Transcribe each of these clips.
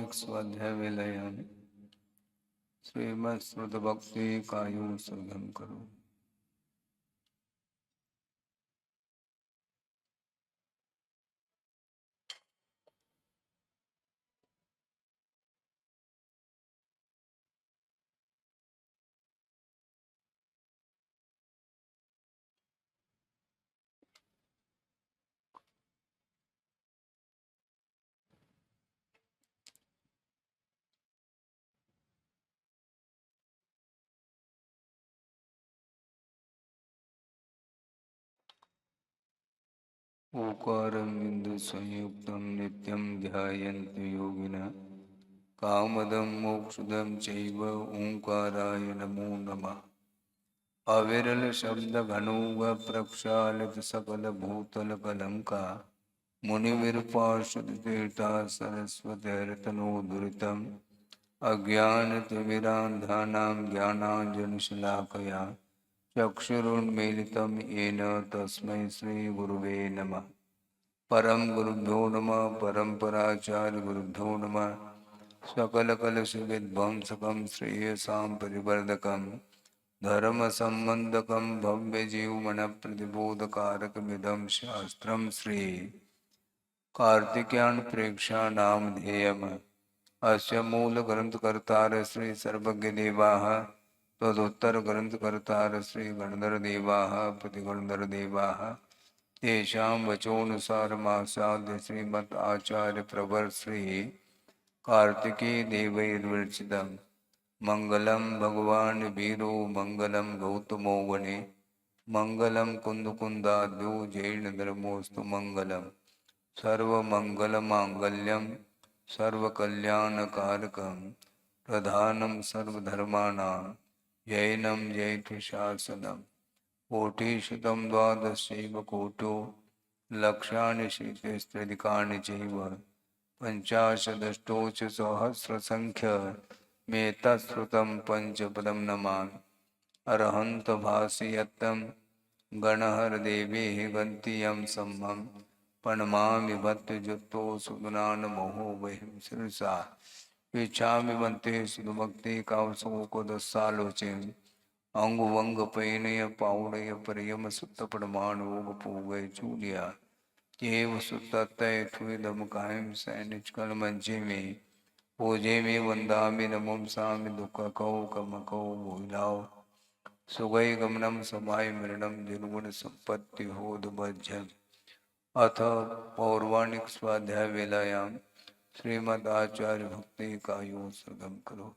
पौर्वाणिक स्वाध्याय विलयन श्रीमद् भक्ति कायु सदम करो। ओकारं बिंदु संयुक्तं नित्यं ध्यायन्ति योगिनः कामदं मोक्षदं चैव ओंकाराय नमो नमः। अविरल शब्द घनौघ प्रक्षालित सकल भूतल कलंका मुनिविरपार्षद तीर्था सरस्वतीर्तनोद्धृतम् अज्ञानतिमिरान्धानां ज्ञानाञ्जनशलाकया चक्षुरुन्मीलितं येन तस्मै श्रीगुरुवे नमः। परम गुरुभ्यो नमः। परम्पराचार्य गुरुभ्यो नमः। सकलकलुषविध्वंसकं श्रेयसां परिवर्धकं धर्मसम्बन्धकं भव्यजीवमनप्रतिबोधकारकमिदं शास्त्रं श्री कार्तिकेयान् प्रेक्षानामधेयम्। अस्य मूलग्रन्थकर्तारः श्री सर्वज्ञदेवाः तदुत्तरग्रन्थकर्तारः श्री गणधरदेवाः प्रतिगणधरदेवाः तेषां वचोनुसारमासाद्य श्रीमद् आचार्य प्रवर श्री कार्तिकेय देवैर्विरचितम्। मंगलम भगवान वीरो मंगलम गौतमो वने मंगलम कुंदकुंदाद्यो जैन धर्मोस्तु मंगलम सर्वमंगलमांगल्यम सर्वकल्याणकारकं प्रधानं सर्वधर्माणां जैनं जैत्रशासनम्। कोटिशतं द्वादशैव कोटो लक्षाणि शीतस्त्रिदिकानि चैव पञ्चाशदष्टोच सहस्रसङ्ख्य मे तत्श्रुतं पञ्चपदं नमामि। अरहन्त भासयत्तं गणहरदेवेः गन्तीयं सम्मं प्रणमामि भक्तजुक्तो सुगुणान्मोहो वह्निं शिरसा इच्छामि वन्ते सुभक्ति कावसोकोदस्सालोचन अंगुवंग पैनय पाउणय परियम सुत्त परमाणुग पूगय चूलिया केव सुत्तय थुदम कायम सैनिच कल मंचे में पूजे में वंदामि नमों सामि दुख कौ कम कौ भूलाओ सुगय गमनम समाय मरणम निर्गुण संपत्ति होद भज्यम। अथ पौर्वाणिक स्वाध्याय वेलायाम श्रीमद् आचार्य भक्ति कायो सगम करो।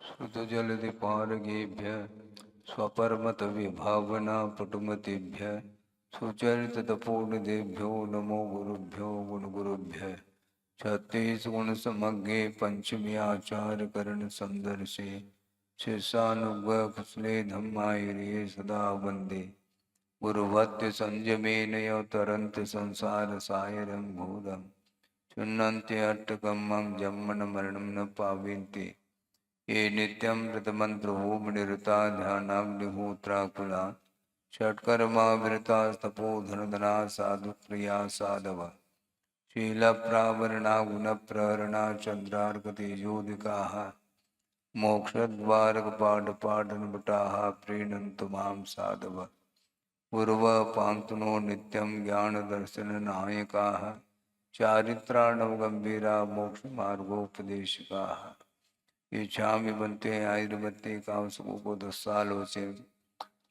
श्रुतजलधिपारगेभ्य स्वपरमत विभावना पटुमतिभ्य सुचरितपूर्णदेभ्यो नमो गुरुभ्यो गुणगुरुभ्य। छत्तीसगुण समग्रे पंचमी आचार्य करण संदर्शे शिष्यानुग्रहकुशले धम्मायिरे सदा वन्दे गुरुभक्ति संयमेन तरन्ति संसार सायरं भूतम् चुन्नन्ति अट्टकम्मं जम्मन मरणं न पावन्ति ये नित्यं व्रतमन्त्रहोमनिरता ध्यानाग्निहोत्राकुला षट्कर्माविरता तपोधनधना साधुक्रिया साधव शीलप्रावरणा गुणप्रहरणा चन्द्रार्कतेजोदिकाः मोक्षद्वारकपाटपाटनभटाः प्रीणन्तु मां साधव गुरवः पान्तु नो नित्यं ज्ञानदर्शननायकाः चारित्राणवगम्भीरा मोक्षमार्गोपदेशकाः। इच्छामि बन्ते आयुर्वत्ते कामसुकोदस्सालोचे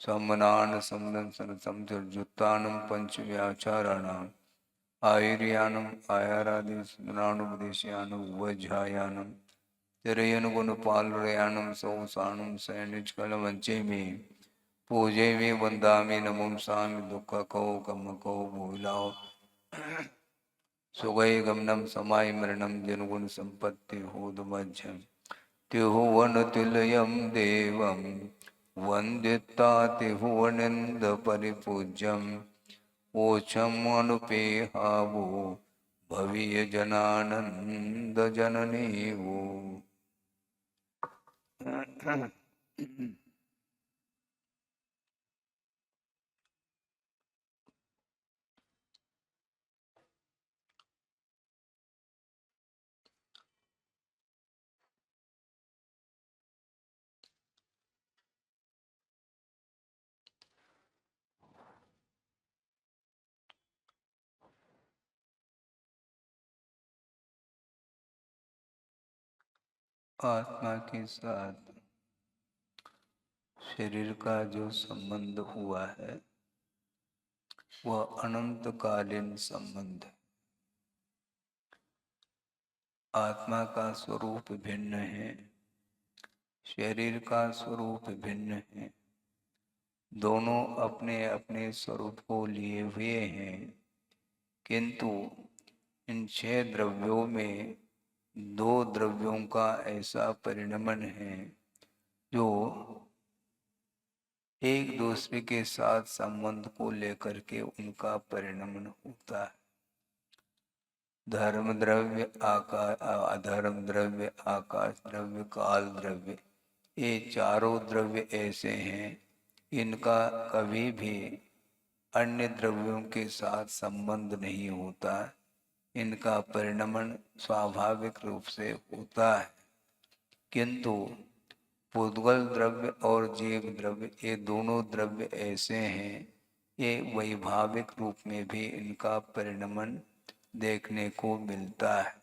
सम्मनान समदं सनसं जुत्तानं पंचव्याचाराणां आयुर्यानम आयारादिस्मराणुपदेशयानम वज्रायानम तिरयनुगुणपालयानम सौसानम सैनिचकलमंचे में पूजे में वंदामि नमो सामि दुख कौ कम कौ भूलाओ सुगय गमनम समाय मरणम जनगुण संपत्ति होदमज्जम तिहुवन तुल्यम देवम वंदिता तिहुवनिंद परिपूज्यम ओछम अनुपेहावो भवीय जनानंद जननी वो। आत्मा के साथ शरीर का जो संबंध हुआ है वह अनंतकालीन संबंध है। आत्मा का स्वरूप भिन्न है, शरीर का स्वरूप भिन्न है। दोनों अपने अपने स्वरूप को लिए हुए हैं, किंतु इन 6 द्रव्यों में 2 द्रव्यों का ऐसा परिणमन है जो एक दूसरे के साथ संबंध को लेकर के उनका परिणमन होता है। धर्म द्रव्य आकाश, अधर्म द्रव्य, आकाश द्रव्य, काल द्रव्य, ये चारों द्रव्य ऐसे हैं, इनका कभी भी अन्य द्रव्यों के साथ संबंध नहीं होता। इनका परिणमन स्वाभाविक रूप से होता है, किंतु पुद्गल द्रव्य और जीव द्रव्य ये दोनों द्रव्य ऐसे हैं, ये वैभाविक रूप में भी इनका परिणमन देखने को मिलता है।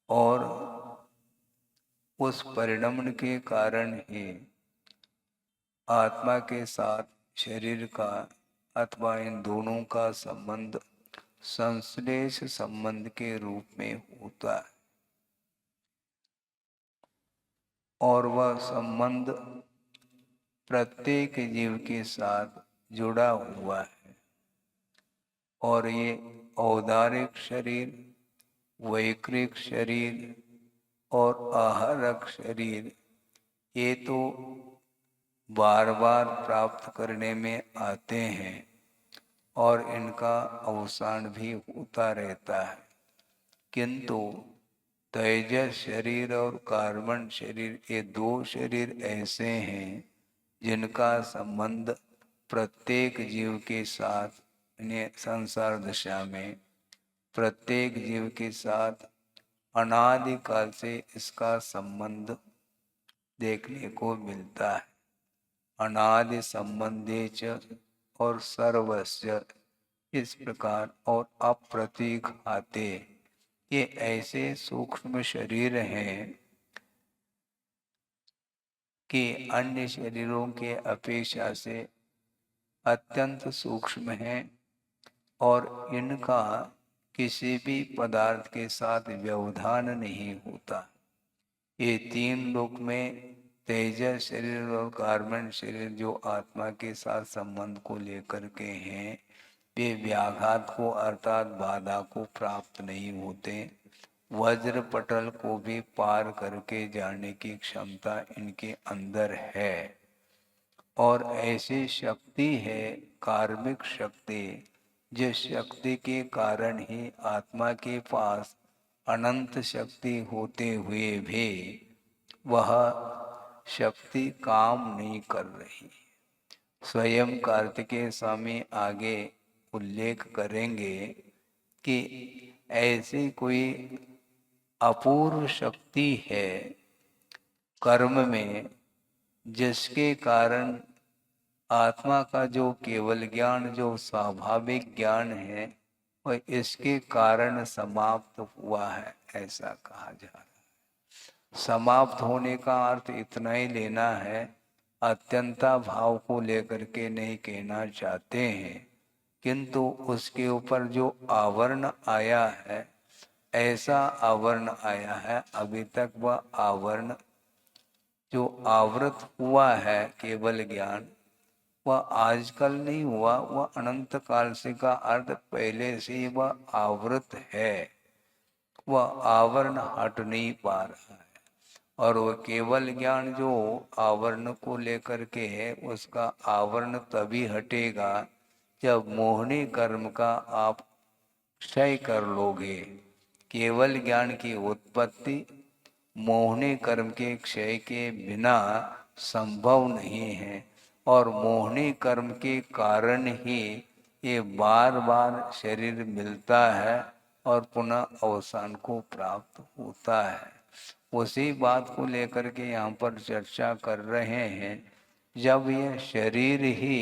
और उस परिणमन के कारण ही आत्मा के साथ शरीर का अथवा इन दोनों का संबंध संश्लेष संबंध के रूप में होता है, और वह संबंध प्रत्येक जीव के साथ जुड़ा हुआ है। और ये औदारिक शरीर, वैक्रिक शरीर और आहारक शरीर ये तो बार बार प्राप्त करने में आते हैं और इनका अवसान भी होता रहता है, किंतु तेजस शरीर और कार्बन शरीर ये 2 शरीर ऐसे हैं जिनका संबंध प्रत्येक जीव के साथ संसार दशा में प्रत्येक जीव के साथ अनादिकाल से इसका संबंध देखने को मिलता है। अनादि संबंधे च और सर्वस्य इस प्रकार, और अप्रतिघाते ये ऐसे सूक्ष्म शरीर हैं कि अन्य शरीरों के अपेक्षा से अत्यंत सूक्ष्म हैं और इनका किसी भी पदार्थ के साथ व्यवधान नहीं होता। ये 3 लोक में तेजस शरीर और कार्बन शरीर जो आत्मा के साथ संबंध को लेकर के हैं, वे व्याघात को अर्थात बाधा को प्राप्त नहीं होते। वज्र पटल को भी पार करके जाने की क्षमता इनके अंदर है। और ऐसी शक्ति है कार्मिक शक्ति, जिस शक्ति के कारण ही आत्मा के पास अनंत शक्ति होते हुए भी वह शक्ति काम नहीं कर रही। स्वयं कार्तिकेय स्वामी आगे उल्लेख करेंगे कि ऐसी कोई अपूर्व शक्ति है कर्म में, जिसके कारण आत्मा का जो केवल ज्ञान, जो स्वाभाविक ज्ञान है, वह इसके कारण समाप्त हुआ है, ऐसा कहा जा रहा है। समाप्त होने का अर्थ इतना ही लेना है, अत्यंता भाव को लेकर के नहीं कहना चाहते हैं, किंतु उसके ऊपर जो आवरण आया है, ऐसा आवरण आया है, अभी तक वह आवरण जो आवृत हुआ है केवल ज्ञान, वह आजकल नहीं हुआ, वह अनंत काल से का अर्थ पहले से ही वह आवृत है, वह आवरण हट नहीं पा रहा है। और वह केवल ज्ञान जो आवरण को लेकर के है, उसका आवरण तभी हटेगा जब मोहनी कर्म का आप क्षय कर लोगे। केवल ज्ञान की उत्पत्ति मोहनी कर्म के क्षय के बिना संभव नहीं है, और मोहनी कर्म के कारण ही ये बार बार शरीर मिलता है और पुनः अवसान को प्राप्त होता है। उसी बात को लेकर के यहाँ पर चर्चा कर रहे हैं। जब यह शरीर ही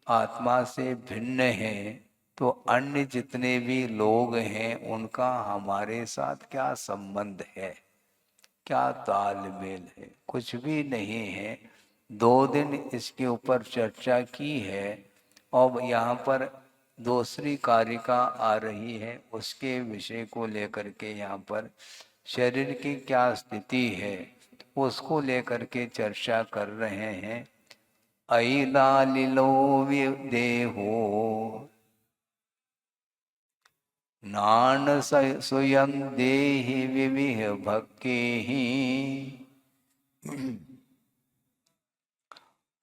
आत्मा से भिन्न है, तो अन्य जितने भी लोग हैं उनका हमारे साथ क्या संबंध है, क्या तालमेल है? कुछ भी नहीं है। 2 दिन इसके ऊपर चर्चा की है, और यहाँ पर दूसरी कारिका आ रही है, उसके विषय को लेकर के यहाँ पर शरीर की क्या स्थिति है उसको लेकर के चर्चा कर रहे हैं। अइलालिलो देहो नान स्वयं देहि विविह भक्ति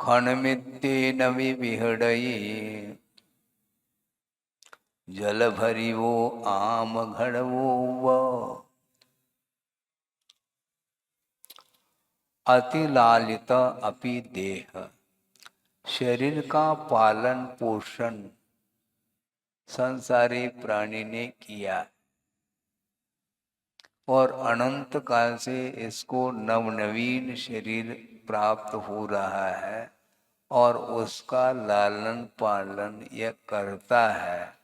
खनमित्तेन विविहड़ये जल भरिवो आम घड़वो व अति लालित अपि देह। शरीर का पालन पोषण संसारी प्राणी ने किया, और अनंत काल से इसको नवनवीन शरीर प्राप्त हो रहा है, और उसका लालन पालन यह करता है।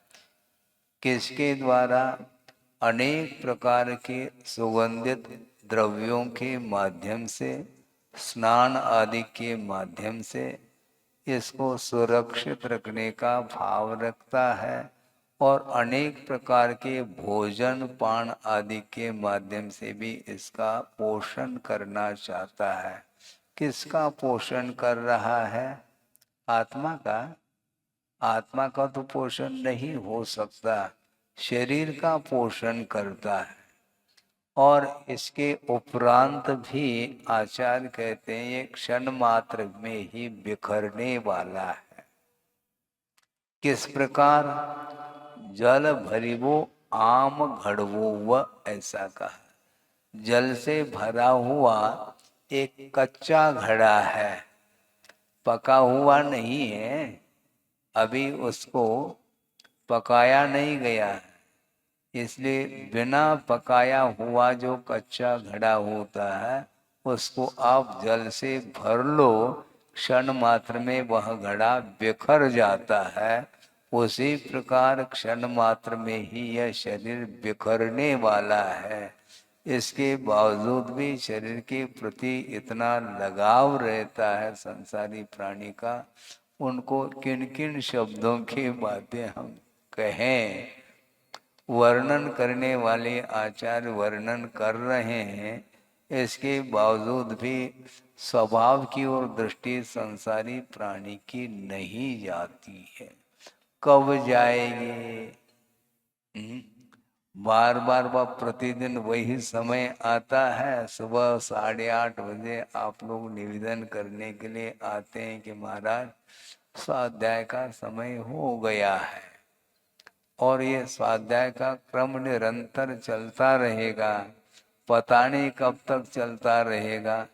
किसके द्वारा? अनेक प्रकार के सुगंधित द्रव्यों के माध्यम से, स्नान आदि के माध्यम से इसको सुरक्षित रखने का भाव रखता है, और अनेक प्रकार के भोजन पान आदि के माध्यम से भी इसका पोषण करना चाहता है। किसका पोषण कर रहा है? आत्मा का। आत्मा का तो पोषण नहीं हो सकता, शरीर का पोषण करता है। और इसके उपरांत भी आचार्य कहते हैं ये क्षण मात्र में ही बिखरने वाला है। किस प्रकार? जल भरिवो आम घड़वो व, ऐसा कहा। जल से भरा हुआ एक कच्चा घड़ा है, पका हुआ नहीं है, अभी उसको पकाया नहीं गया है। इसलिए बिना पकाया हुआ जो कच्चा घड़ा होता है, उसको आप जल से भर लो, क्षण मात्र में वह घड़ा बिखर जाता है। उसी प्रकार क्षण मात्र में ही यह शरीर बिखरने वाला है। इसके बावजूद भी शरीर के प्रति इतना लगाव रहता है संसारी प्राणी का, उनको किन किन शब्दों की बातें हम कहें। वर्णन करने वाले आचार्य वर्णन कर रहे हैं, इसके बावजूद भी स्वभाव की ओर दृष्टि संसारी प्राणी की नहीं जाती है। कब जाएगी? बार बार वह प्रतिदिन वही समय आता है। सुबह 8:30 बजे आप लोग निवेदन करने के लिए आते हैं कि महाराज स्वाध्याय का समय हो गया है, और ये स्वाध्याय का क्रम निरंतर चलता रहेगा। पता नहीं कब तक चलता रहेगा।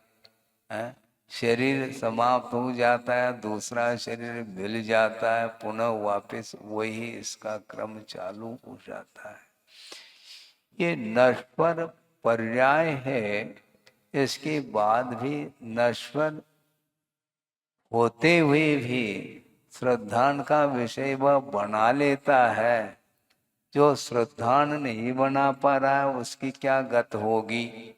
है? शरीर समाप्त हो जाता है, दूसरा शरीर मिल जाता है, पुनः वापस वही इसका क्रम चालू हो जाता है। ये नश्वर पर्याय है। इसके बाद भी नश्वर होते हुए भी श्रद्धान का विषय वह बना लेता है। जो श्रद्धान नहीं बना पा रहा है उसकी क्या गत होगी?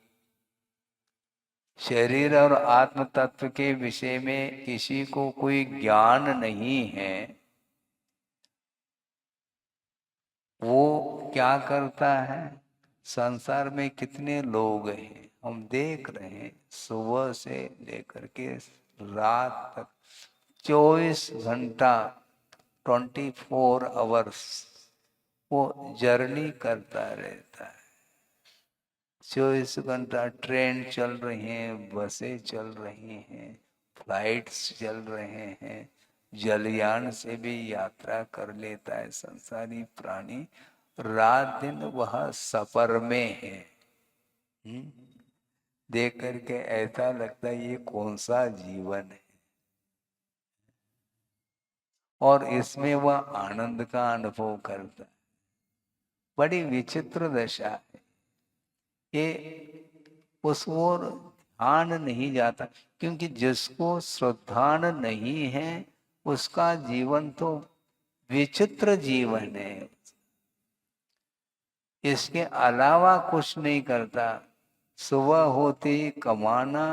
शरीर और आत्म तत्व के विषय में किसी को कोई ज्ञान नहीं है, वो क्या करता है? संसार में कितने लोग हैं हम देख रहे हैं, सुबह से लेकर के रात तक 24 घंटा 24 आवर्स वो जर्नी करता रहता है। 24 घंटा ट्रेन चल रही हैं, बसें चल रही हैं, फ्लाइट्स चल रहे हैं, जलयान से भी यात्रा कर लेता है संसारी प्राणी। रात दिन वह सफर में है। देख करके ऐसा लगता है ये कौन सा जीवन है, और इसमें वह आनंद का अनुभव करता है। बड़ी विचित्र दशा है ये, उस ओर ध्यान नहीं जाता, क्योंकि जिसको श्रद्धान नहीं है उसका जीवन तो विचित्र जीवन है। इसके अलावा कुछ नहीं करता। सुबह होते ही कमाना,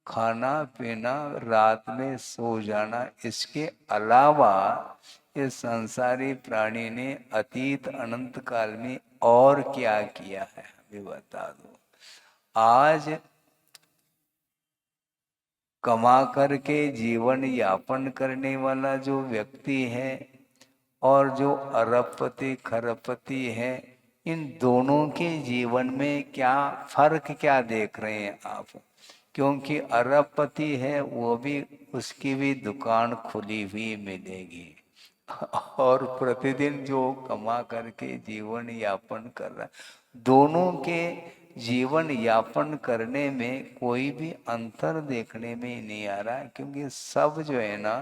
खाना पीना, रात में सो जाना, इसके अलावा इस संसारी प्राणी ने अतीत अनंत काल में और क्या किया है हमें बता दो। आज कमा करके जीवन यापन करने वाला जो व्यक्ति है और जो अरबपति खरबपति है, इन दोनों के जीवन में क्या फर्क क्या देख रहे हैं आप? क्योंकि अरबपति है वो भी, उसकी भी दुकान खुली हुई मिलेगी, और प्रतिदिन जो कमा करके जीवन यापन कर रहा है, दोनों के जीवन यापन करने में कोई भी अंतर देखने में नहीं आ रहा, क्योंकि सब जो है ना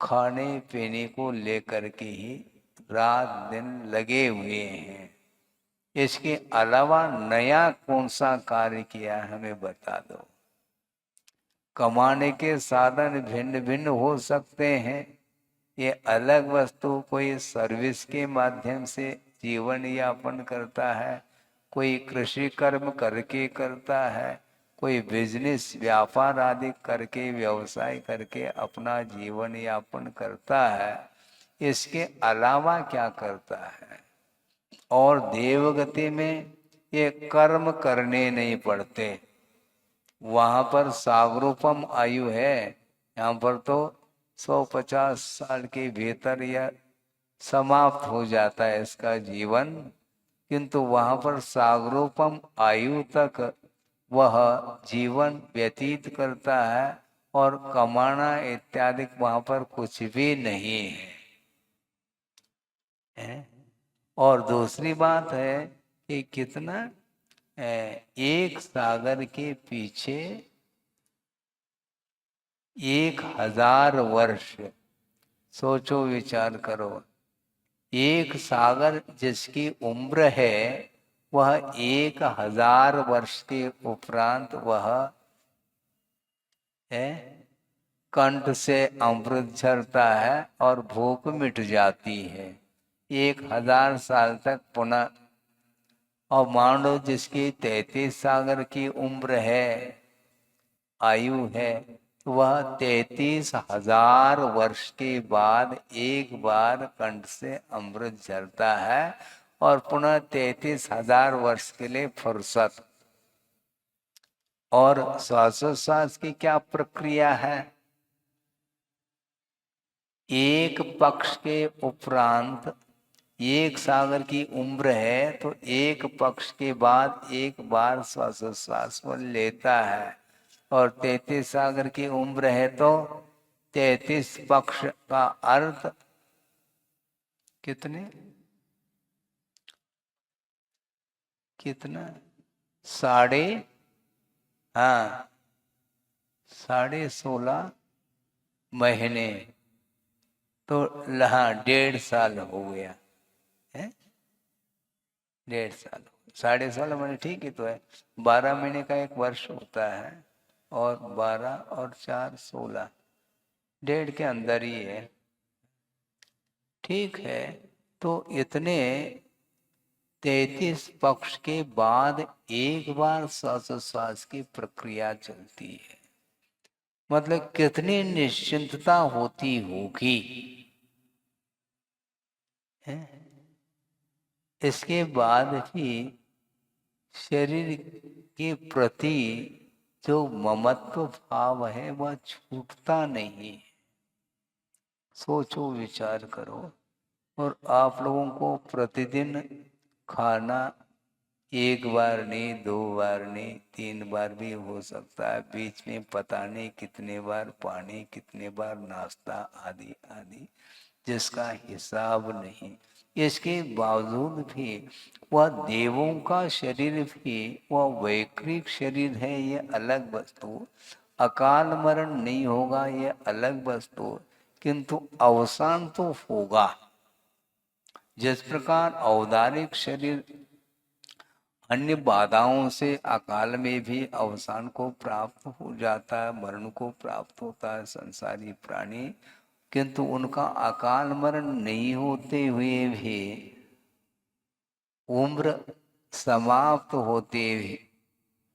खाने पीने को लेकर के ही रात दिन लगे हुए हैं। इसके अलावा नया कौन सा कार्य किया हमें बता दो। कमाने के साधन भिन्न भिन्न हो सकते हैं, ये अलग वस्तु। कोई सर्विस के माध्यम से जीवन यापन करता है, कोई कृषि कर्म करके करता है, कोई बिजनेस व्यापार आदि करके व्यवसाय करके अपना जीवन यापन करता है। इसके अलावा क्या करता है? और देवगति में ये कर्म करने नहीं पड़ते, वहां पर सागरूपम आयु है। यहाँ पर तो 150 साल के भीतर यह समाप्त हो जाता है इसका जीवन, किंतु वहां पर सागरूपम आयु तक वह जीवन व्यतीत करता है, और कमाना इत्यादि वहां पर कुछ भी नहीं है। और दूसरी बात है कि कितना एक सागर के पीछे 1000 वर्ष, सोचो विचार करो। एक सागर जिसकी उम्र है वह 1000 वर्ष के उपरांत वह है कंठ से अमृत झरता है और भूख मिट जाती है 1000 साल तक पुनः। और मान लो जिसकी 33 सागर की उम्र है, आयु है, तो वह 33,000 वर्ष के बाद एक बार कंठ से अमृत झरता है और पुनः 33,000 वर्ष के लिए फुर्सत। और श्वासोश्वास की क्या प्रक्रिया है? एक पक्ष के उपरांत, एक सागर की उम्र है तो एक पक्ष के बाद एक बार श्वासोश्वास को लेता है, और 33 सागर की उम्र है तो 33 पक्ष का अर्थ कितने, कितना, हाँ 16.5 महीने, तो हाँ 1.5 साल हो गया है। 1.5 साल, 16.5 महीने ठीक ही तो है। 12 महीने का एक वर्ष होता है, और 12 और 4 16, 1.5 के अंदर ही है। ठीक है, तो इतने 33 पक्ष के बाद एक बार श्वासोश्वास की प्रक्रिया चलती है। मतलब कितनी निश्चिंतता होती होगी है? इसके बाद भी शरीर के प्रति जो ममत्व भाव है वह छूटता नहीं है। सोचो, विचार करो। और आप लोगों को प्रतिदिन खाना एक बार नहीं, दो बार नहीं, तीन बार भी हो सकता है, बीच में पता नहीं कितने बार पानी, कितने बार नाश्ता, आदि आदि, जिसका हिसाब नहीं। इसके बावजूद भी वह देवों का शरीर भी वह वैकृत शरीर है, ये अलग वस्तु। अकाल मरण नहीं होगा, ये अलग वस्तु, किंतु अवसान तो होगा। जिस प्रकार औदारिक शरीर अन्य बाधाओं से अकाल में भी अवसान को प्राप्त हो जाता है, मरण को प्राप्त होता है संसारी प्राणी, किंतु उनका अकाल मरण नहीं होते हुए भी उम्र समाप्त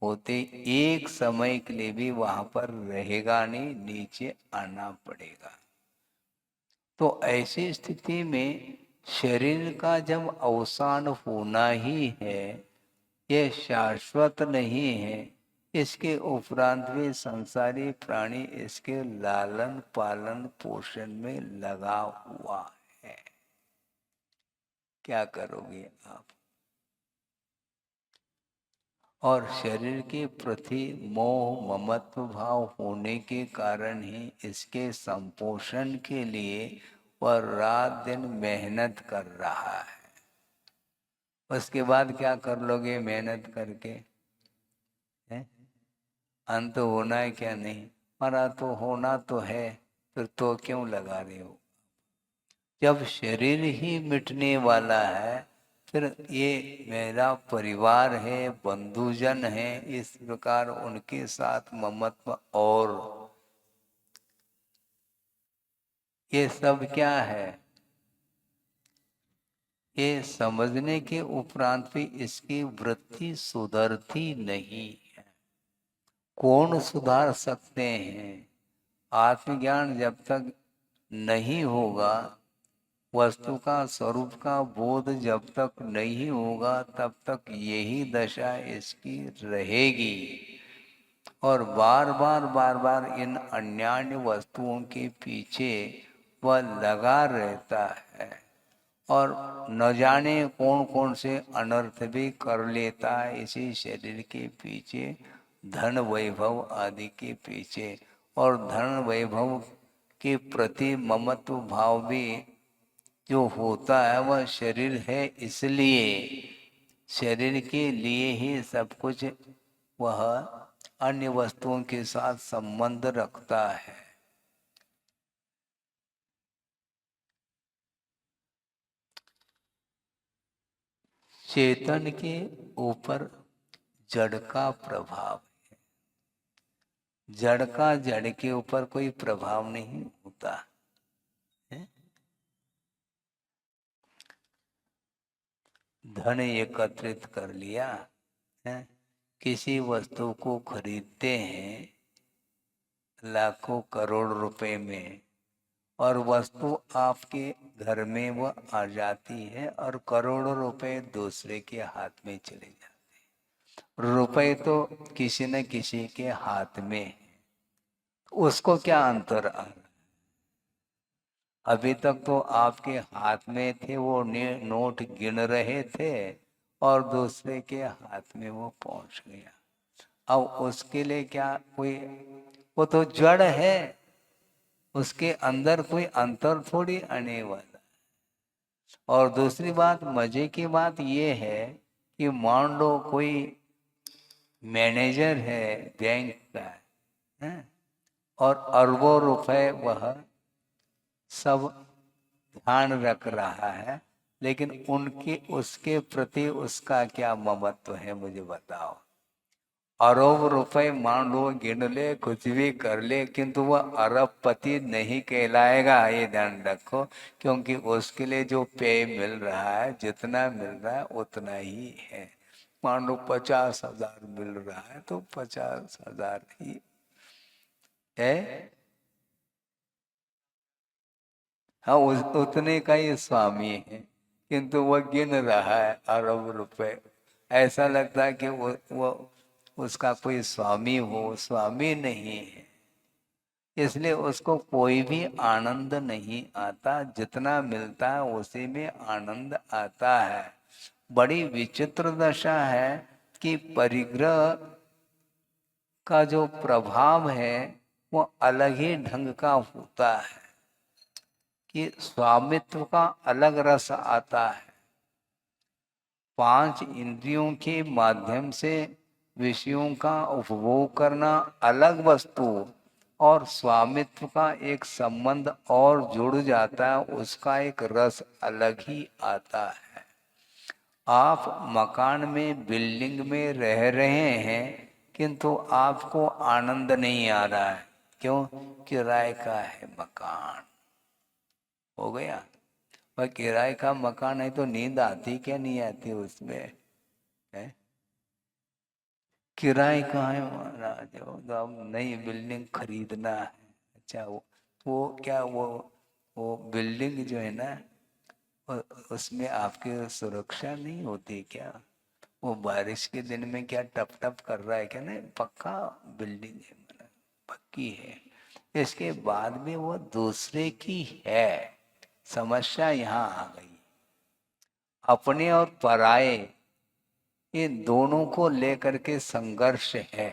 होते एक समय के लिए भी वहां पर रहेगा नहीं, नीचे आना पड़ेगा। तो ऐसी स्थिति में शरीर का जब अवसान होना ही है, ये शाश्वत नहीं है, इसके उपरांत भी संसारी प्राणी इसके लालन पालन पोषण में लगा हुआ है। क्या करोगे आप? और शरीर के प्रति मोह ममत्व भाव होने के कारण ही इसके संपोषण के लिए वह रात दिन मेहनत कर रहा है। उसके बाद क्या कर लोगे मेहनत करके? है? अंत होना है क्या? नहीं, मरा तो होना तो है, फिर तो क्यों लगा रहे हो? जब शरीर ही मिटने वाला है, फिर ये मेरा परिवार है, बंधुजन है, इस प्रकार उनके साथ ममत्व, और ये सब क्या है? ये समझने के उपरांत भी इसकी वृत्ति सुधरती नहीं है। कौन सुधार सकते हैं? आत्मज्ञान जब तक नहीं होगा, वस्तु का स्वरूप का बोध जब तक नहीं होगा, तब तक यही दशा इसकी रहेगी। और बार बार इन अन्यान्य वस्तुओं के पीछे वह लगा रहता है, और न जाने कौन कौन से अनर्थ भी कर लेता है इसी शरीर के पीछे, धन वैभव आदि के पीछे। और धन वैभव के प्रति ममत्व भाव भी जो होता है वह शरीर है, इसलिए शरीर के लिए ही सब कुछ वह अन्य वस्तुओं के साथ संबंध रखता है। चेतन के ऊपर जड़ का प्रभाव है। जड़ का जड़ के ऊपर कोई प्रभाव नहीं होता है। धन एकत्रित कर लिया है, किसी वस्तु को खरीदते हैं लाखों करोड़ रुपए में, और वस्तु आपके घर में वो आ जाती है, और करोड़ों रुपए दूसरे के हाथ में चले जाते हैं। रुपए तो किसी न किसी के हाथ में है, उसको क्या अंतर आ रहा? अभी तक तो आपके हाथ में थे, वो नोट गिन रहे थे, और दूसरे के हाथ में वो पहुंच गया। अब उसके लिए क्या कोई, वो तो जड़ है, उसके अंदर कोई अंतर थोड़ी आने वाला। और दूसरी बात, मजे की बात ये है कि मान लो कोई मैनेजर है बैंक का, है? और अरबों रुपए वह सब ध्यान रख रहा है, लेकिन उनके उसके प्रति उसका क्या ममत्व है, मुझे बताओ। अरब रुपए मान लो गिन ले, कुछ भी कर ले, किंतु वह अरबपति नहीं कहलाएगा, ये ध्यान रखो। क्योंकि उसके लिए जो पे मिल रहा है, जितना मिल रहा है उतना ही है। मान लो 50,000 मिल रहा है तो 50,000 ही है। हाँ, उतने का ही स्वामी है, किंतु वह गिन रहा है अरब रुपए। ऐसा लगता है कि वो उसका कोई स्वामी हो, स्वामी नहीं है। इसलिए उसको कोई भी आनंद नहीं आता, जितना मिलता है उसी में आनंद आता है। बड़ी विचित्र दशा है कि परिग्रह का जो प्रभाव है वो अलग ही ढंग का होता है, कि स्वामित्व का अलग रस आता है। पांच इंद्रियों के माध्यम से विषयों का उपभोग करना अलग वस्तु, और स्वामित्व का एक संबंध और जुड़ जाता है, उसका एक रस अलग ही आता है। आप मकान में, बिल्डिंग में रह रहे हैं, किंतु आपको आनंद नहीं आ रहा है। क्यों? किराए का है मकान। हो गया। और किराए का मकान है तो नींद आती क्या नहीं आती उसमें? है? किराए का है महाराज, वो तो अब नई बिल्डिंग खरीदना है। अच्छा, वो क्या वो बिल्डिंग जो है ना, उसमें आपकी सुरक्षा नहीं होती क्या? वो बारिश के दिन में क्या टप टप कर रहा है क्या? नहीं, पक्का बिल्डिंग है, मतलब पक्की है। इसके बाद में वो दूसरे की है। समस्या यहाँ आ गई। अपने और पराये, ये दोनों को लेकर के संघर्ष है।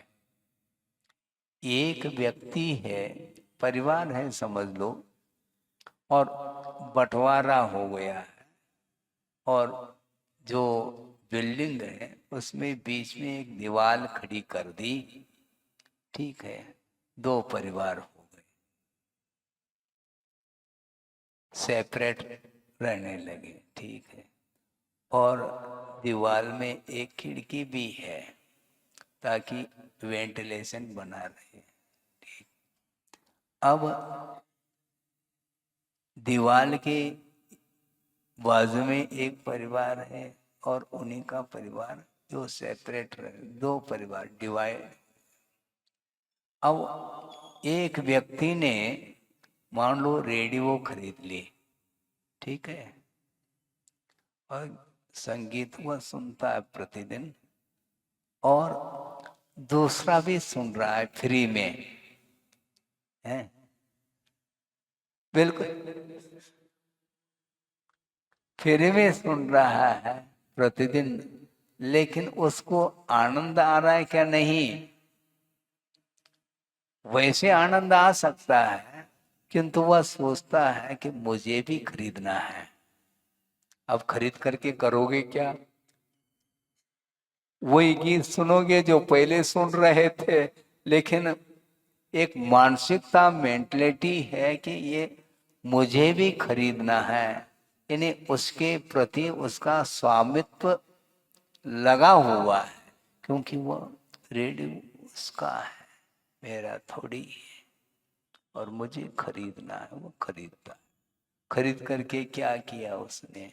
एक व्यक्ति है, परिवार है समझ लो, और बंटवारा हो गया है, और जो बिल्डिंग है उसमें बीच में एक दीवार खड़ी कर दी। ठीक है, दो परिवार हो गए, सेपरेट रहने लगे। ठीक है, और दीवार में एक खिड़की भी है ताकि वेंटिलेशन बना रहे। ठीक। अब दीवार के बाजू में एक परिवार है और उन्हीं का परिवार जो सेपरेट रहे, दो परिवार डिवाइड। अब एक व्यक्ति ने मान लो रेडियो खरीद ली। ठीक है, और संगीत वह सुनता है प्रतिदिन, और दूसरा भी सुन रहा है फ्री में। है? बिल्कुल फ्री में सुन रहा है प्रतिदिन, लेकिन उसको आनंद आ रहा है क्या? नहीं। वैसे आनंद आ सकता है, किंतु वह सोचता है कि मुझे भी खरीदना है। अब खरीद करके करोगे क्या? वही गीत सुनोगे जो पहले सुन रहे थे, लेकिन एक मानसिकता, मेंटलिटी है कि ये मुझे भी खरीदना है, यानी उसके प्रति उसका स्वामित्व लगा हुआ है, क्योंकि वो रेडियो उसका है, मेरा थोड़ी है, और मुझे खरीदना है। वो खरीदता, खरीद करके क्या किया उसने?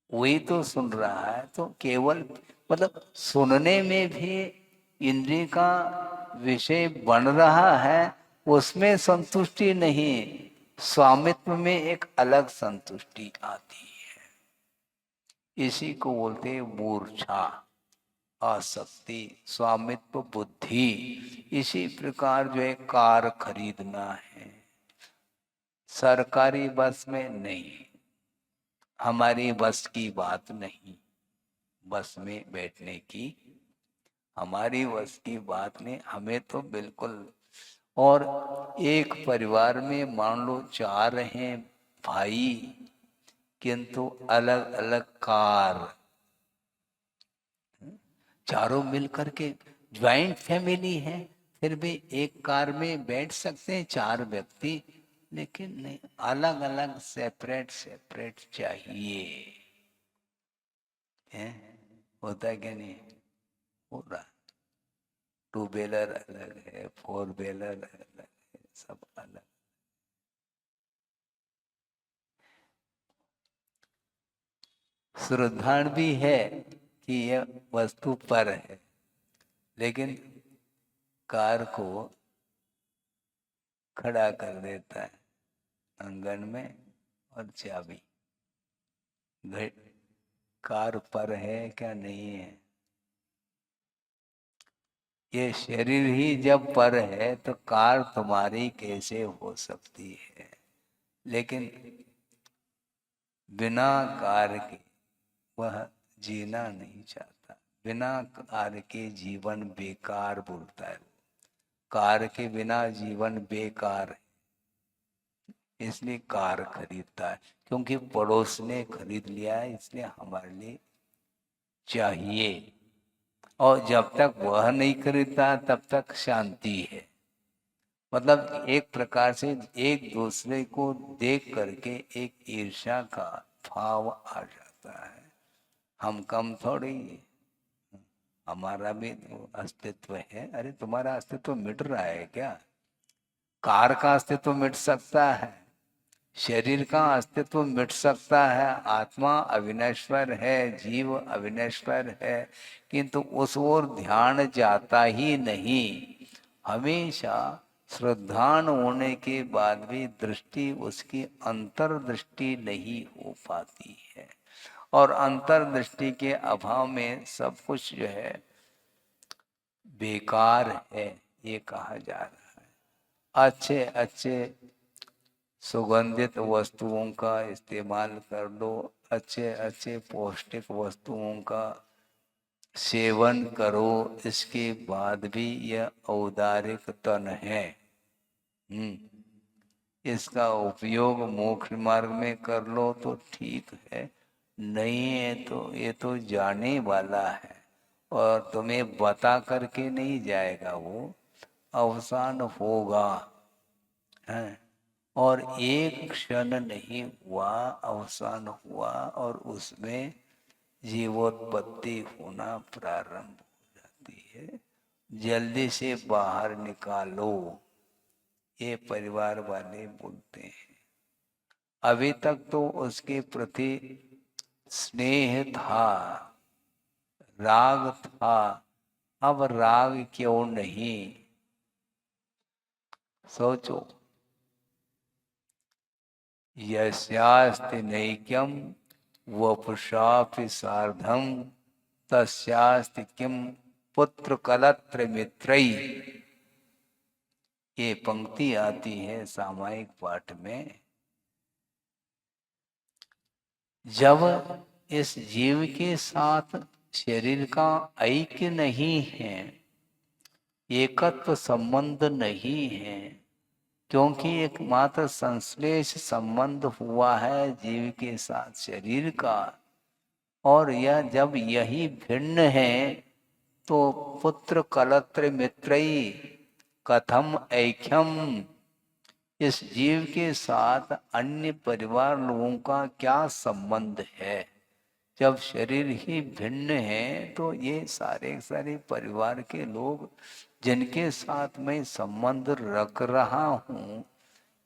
वही तो सुन रहा है, तो केवल मतलब सुनने में भी इंद्रिय का विषय बन रहा है, उसमें संतुष्टि नहीं, स्वामित्व में एक अलग संतुष्टि आती है। इसी को बोलते हैं मूर्छा, आसक्ति, स्वामित्व बुद्धि। इसी प्रकार जो है कार खरीदना है, सरकारी बस में नहीं, हमारी बस की बात नहीं, बस में बैठने की हमारी बस की बात नहीं, हमें तो बिल्कुल। और एक परिवार में मान लो चार हैं भाई, किंतु अलग अलग कार, चारों मिल करके ज्वाइंट फैमिली है, फिर भी एक कार में बैठ सकते हैं चार व्यक्ति, लेकिन नहीं, अलग अलग सेपरेट सेपरेट चाहिए। है? होता है क्या? नहीं हो रहा। टू व्हीलर अलग है, फोर व्हीलर अलग है, सब अलग। श्रद्धान भी है कि यह वस्तु पर है, लेकिन कार को खड़ा कर देता है आंगन में, और चाबी कार पर है क्या नहीं है? ये शरीर ही जब पर है तो कार तुम्हारी कैसे हो सकती है? लेकिन बिना कार के वह जीना नहीं चाहता। बिना कार के जीवन बेकार बोलता है। कार के बिना जीवन बेकार है, इसलिए कार खरीदता है। क्योंकि पड़ोस ने खरीद लिया है, इसलिए हमारे लिए चाहिए। और जब तक वह नहीं खरीदता तब तक शांति है। मतलब एक प्रकार से एक दूसरे को देख करके एक ईर्ष्या का भाव आ जाता है। हम कम थोड़ी, हमारा भी तो अस्तित्व है। अरे तुम्हारा अस्तित्व मिट रहा है क्या? कार का अस्तित्व मिट सकता है, शरीर का अस्तित्व मिट सकता है, आत्मा अविनश्वर है, जीव अविनश्वर है, किंतु उस ओर ध्यान जाता ही नहीं। हमेशा श्रद्धान होने के बाद भी दृष्टि उसकी अंतर्दृष्टि नहीं हो पाती है, और अंतर्दृष्टि के अभाव में सब कुछ जो है बेकार है, ये कहा जा रहा है। अच्छे अच्छे सुगंधित वस्तुओं का इस्तेमाल कर लो, अच्छे अच्छे पौष्टिक वस्तुओं का सेवन करो, इसके बाद भी यह औदारिक तन है। इसका उपयोग मोक्ष मार्ग में कर लो तो ठीक है, नहीं है तो ये तो जाने वाला है और तुम्हें बता करके नहीं जाएगा, वो अवसान होगा है। और एक क्षण नहीं हुआ, अवसान हुआ और उसमें जीवोत्पत्ति होना प्रारंभ हो जाती है। जल्दी से बाहर निकालो, ये परिवार वाले बोलते हैं। अभी तक तो उसके प्रति स्नेह था, राग था, अब राग क्यों नहीं? सोचो। यस्यास्ति नैक्यम वपुषापि सार्धम तस्यास्ति किम पुत्र कलत्र मित्रई। ये पंक्ति आती है सामायिक पाठ में। जब इस जीव के साथ शरीर का ऐक्य नहीं है, एकत्व संबंध नहीं है, क्योंकि एकमात्र संश्लेष संबंध हुआ है जीव के साथ शरीर का, और यह जब यही भिन्न है तो पुत्र कलत्र मित्रई कथम ऐक्यम, इस जीव के साथ अन्य परिवार लोगों का क्या संबंध है? जब शरीर ही भिन्न है तो ये सारे सारे परिवार के लोग जिनके साथ मैं संबंध रख रहा हूं,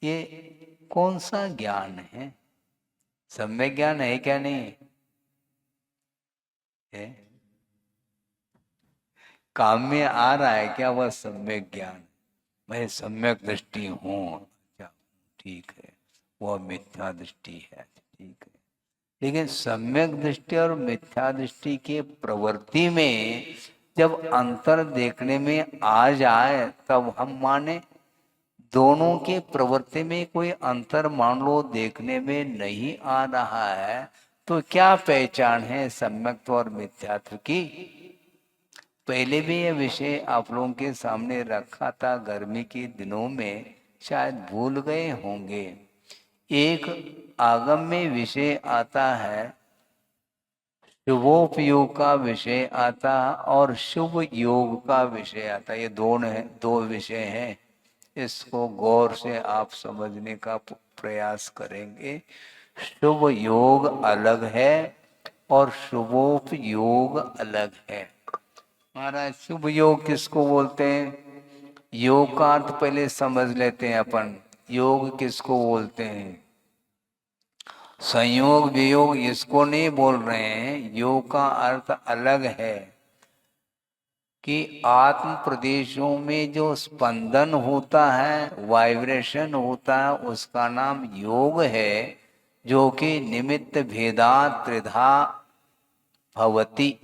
ये कौन सा ज्ञान है? सम्यक ज्ञान है क्या? नहीं है? काम में आ रहा है क्या वह सम्यक ज्ञान? मैं सम्यक दृष्टि हूं, क्या ठीक है, वह मिथ्या दृष्टि है, ठीक है। लेकिन सम्यक दृष्टि और मिथ्या दृष्टि के प्रवृत्ति में जब अंतर देखने में आ जाए तब हम माने। दोनों के प्रवृत्ति में कोई अंतर मान लो देखने में नहीं आ रहा है, तो क्या पहचान है सम्यक्त्व और मिथ्यात्व की? पहले भी यह विषय आप लोगों के सामने रखा था गर्मी के दिनों में, शायद भूल गए होंगे। एक आगम में विषय आता है, शुभोपयोग का विषय आता और शुभ योग का विषय आता। ये दो विषय हैं। इसको गौर से आप समझने का प्रयास करेंगे। शुभ योग अलग है और शुभोपयोग अलग है। महाराज शुभ योग किसको बोलते हैं? योग का अर्थ पहले समझ लेते हैं अपन। योग किसको बोलते हैं? संयोग वियोग इसको नहीं बोल रहे हैं। योग का अर्थ अलग है कि आत्म प्रदेशों में जो स्पंदन होता है, वाइब्रेशन होता है, उसका नाम योग है। जो कि निमित्त भेदात त्रिधा भवति।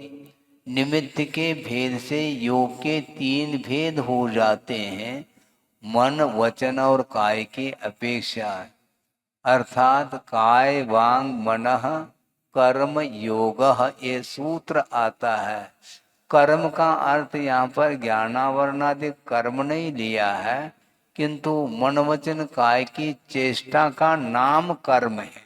निमित्त के भेद से योग के 3 भेद हो जाते हैं, मन वचन और काय की अपेक्षा। अर्थात काय वांग मनः कर्म योगः, ये सूत्र आता है। कर्म का अर्थ यहाँ पर ज्ञानावरणादि कर्म नहीं लिया है, किंतु मन वचन काय की चेष्टा का नाम कर्म है।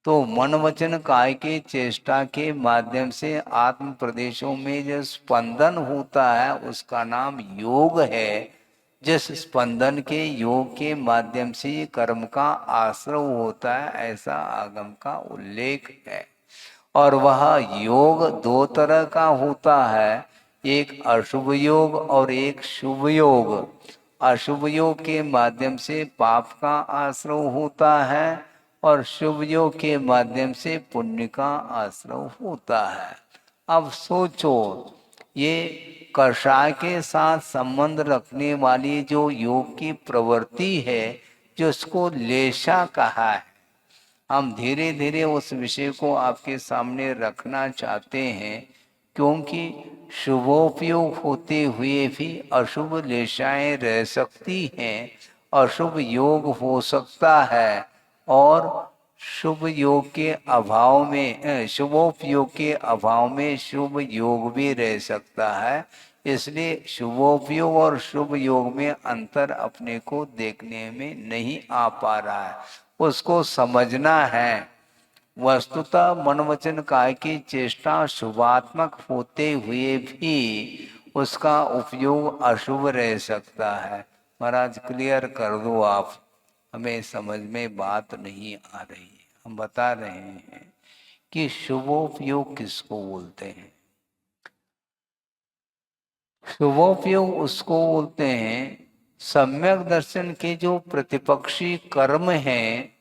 तो मन वचन काय के चेष्टा के माध्यम से आत्म प्रदेशों में जो स्पंदन होता है उसका नाम योग है। जिस स्पंदन के योग के माध्यम से कर्म का आश्रय होता है, ऐसा आगम का उल्लेख है। और वह योग 2 तरह का होता है, एक अशुभ योग और एक शुभ योग। अशुभ योग के माध्यम से पाप का आश्रय होता है और शुभ योग के माध्यम से पुण्य का आश्रय होता है। अब सोचो, ये कषाय के साथ संबंध रखने वाली जो योग की प्रवृत्ति है, जिसको लेशा कहा है, हम धीरे धीरे उस विषय को आपके सामने रखना चाहते हैं, क्योंकि शुभोपयोग होते हुए भी अशुभ लेशाएं रह सकती हैं, अशुभ योग हो सकता है, और शुभ योग के अभाव में शुभोपयोग के अभाव में शुभ योग भी रह सकता है। इसलिए शुभोपयोग और शुभ योग में अंतर अपने को देखने में नहीं आ पा रहा है, उसको समझना है। वस्तुतः मन वचन काय की चेष्टा शुभात्मक होते हुए भी उसका उपयोग अशुभ रह सकता है। महाराज क्लियर कर दो आप, हमें समझ में बात नहीं आ रही है। हम बता रहे हैं कि शुभोपयोग किसको बोलते हैं। शुभोपयोग उसको बोलते हैं सम्यक दर्शन के जो प्रतिपक्षी कर्म हैं,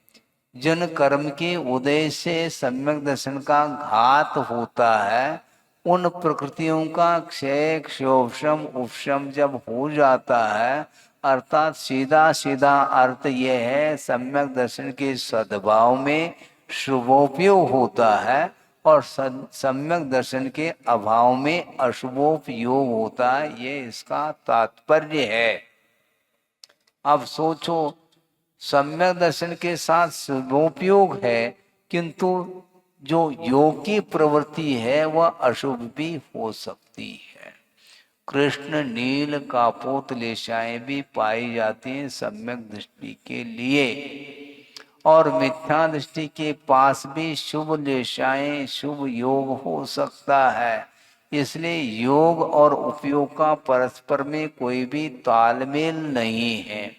जिन कर्म के उदय से सम्यक दर्शन का घात होता है, उन प्रकृतियों का क्षय क्षोभशम उपशम जब हो जाता है, अर्थात सीधा सीधा अर्थ यह है सम्यक दर्शन के सद्भाव में शुभोपयोग होता है और सम्यक दर्शन के अभाव में अशुभोपयोग होता है, ये इसका तात्पर्य है। अब सोचो, सम्यक दर्शन के साथ शुभोपयोग है, किंतु जो योग की प्रवृत्ति है वह अशुभ भी हो सकती है। कृष्ण नील कापोत लेशाएं भी पाई जाती हैं सम्यक दृष्टि के लिए, और मिथ्या दृष्टि के पास भी शुभ लेशाएं शुभ योग हो सकता है। इसलिए योग और उपयोग का परस्पर में कोई भी तालमेल नहीं है।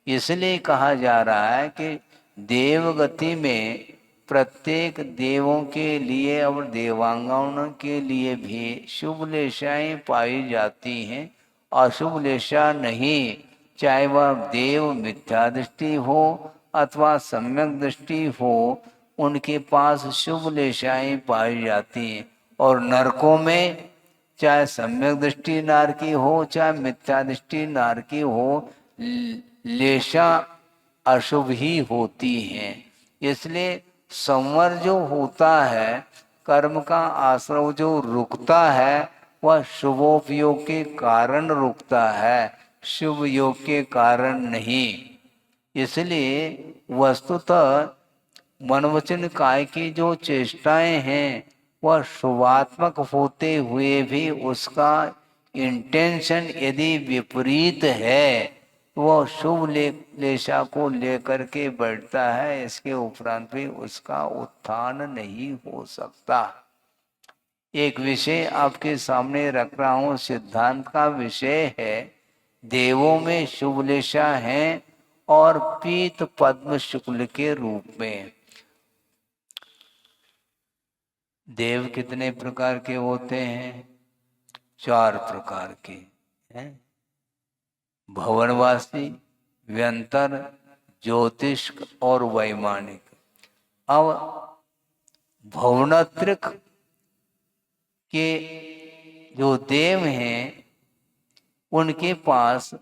इसलिए कहा जा रहा है कि देवगति में प्रत्येक देवों के लिए और देवांगनाओं के लिए भी शुभ लेशाएं पाई जाती हैं, अशुभ लेशा नहीं। चाहे वह देव मिथ्या दृष्टि हो अथवा सम्यक दृष्टि हो, उनके पास शुभ लेशाएं पाई जाती हैं। और नरकों में चाहे सम्यक दृष्टि नार की हो चाहे मिथ्या दृष्टि नार की हो, लेशा अशुभ ही होती हैं। इसलिए संवर जो होता है, कर्म का आश्रय जो रुकता है, वह शुभोपयोग के कारण रुकता है, शुभ योग के कारण नहीं। इसलिए वस्तुतः मनवचन काय की जो चेष्टाएं हैं वह शुभात्मक होते हुए भी उसका इंटेंशन यदि विपरीत है, वह शुभ लेशा को लेकर के बैठता है, इसके उपरांत भी उसका उत्थान नहीं हो सकता। एक विषय आपके सामने रख रहा हूं, सिद्धांत का विषय है। देवों में शुभ लेशा है और पीत पद्म शुक्ल के रूप में। देव कितने प्रकार के होते हैं? 4 प्रकार के हैं, भवनवासी, व्यंतर, ज्योतिष्क और वैमानिक। अब भवनात्रिक के जो देव हैं उनके पास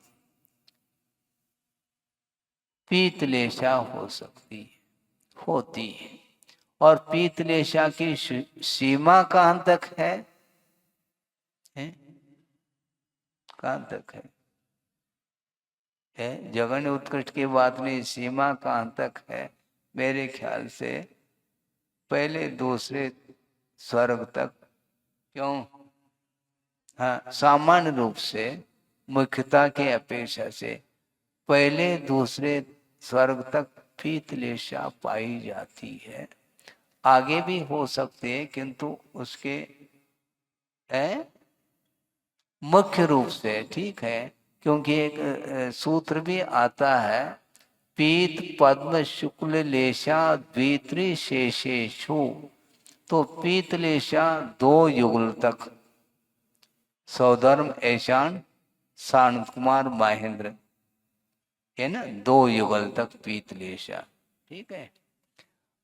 पीतलेशा हो सकती है, होती है। और पीतलेशा की सीमा कहाँ तक है? कहाँ तक है? जघन्य उत्कृष्ट की बात नहीं, सीमा कहाँ तक है? मेरे ख्याल से पहले दूसरे स्वर्ग तक। क्यों? हाँ, सामान्य रूप से मुख्यता के अपेक्षा से पहले दूसरे स्वर्ग तक पीतलेशा पाई जाती है। आगे भी हो सकते हैं, किंतु उसके मुख्य रूप से, ठीक है, क्योंकि एक सूत्र भी आता है, पीत पद्म शुक्ल लेशा द्वित्री शेषेशु। तो पीतलेशा 2 युगल तक, सौधर्म ऐशान शांत कुमार महेंद्र, है ना, 2 युगल तक पीतलेशा। ठीक है।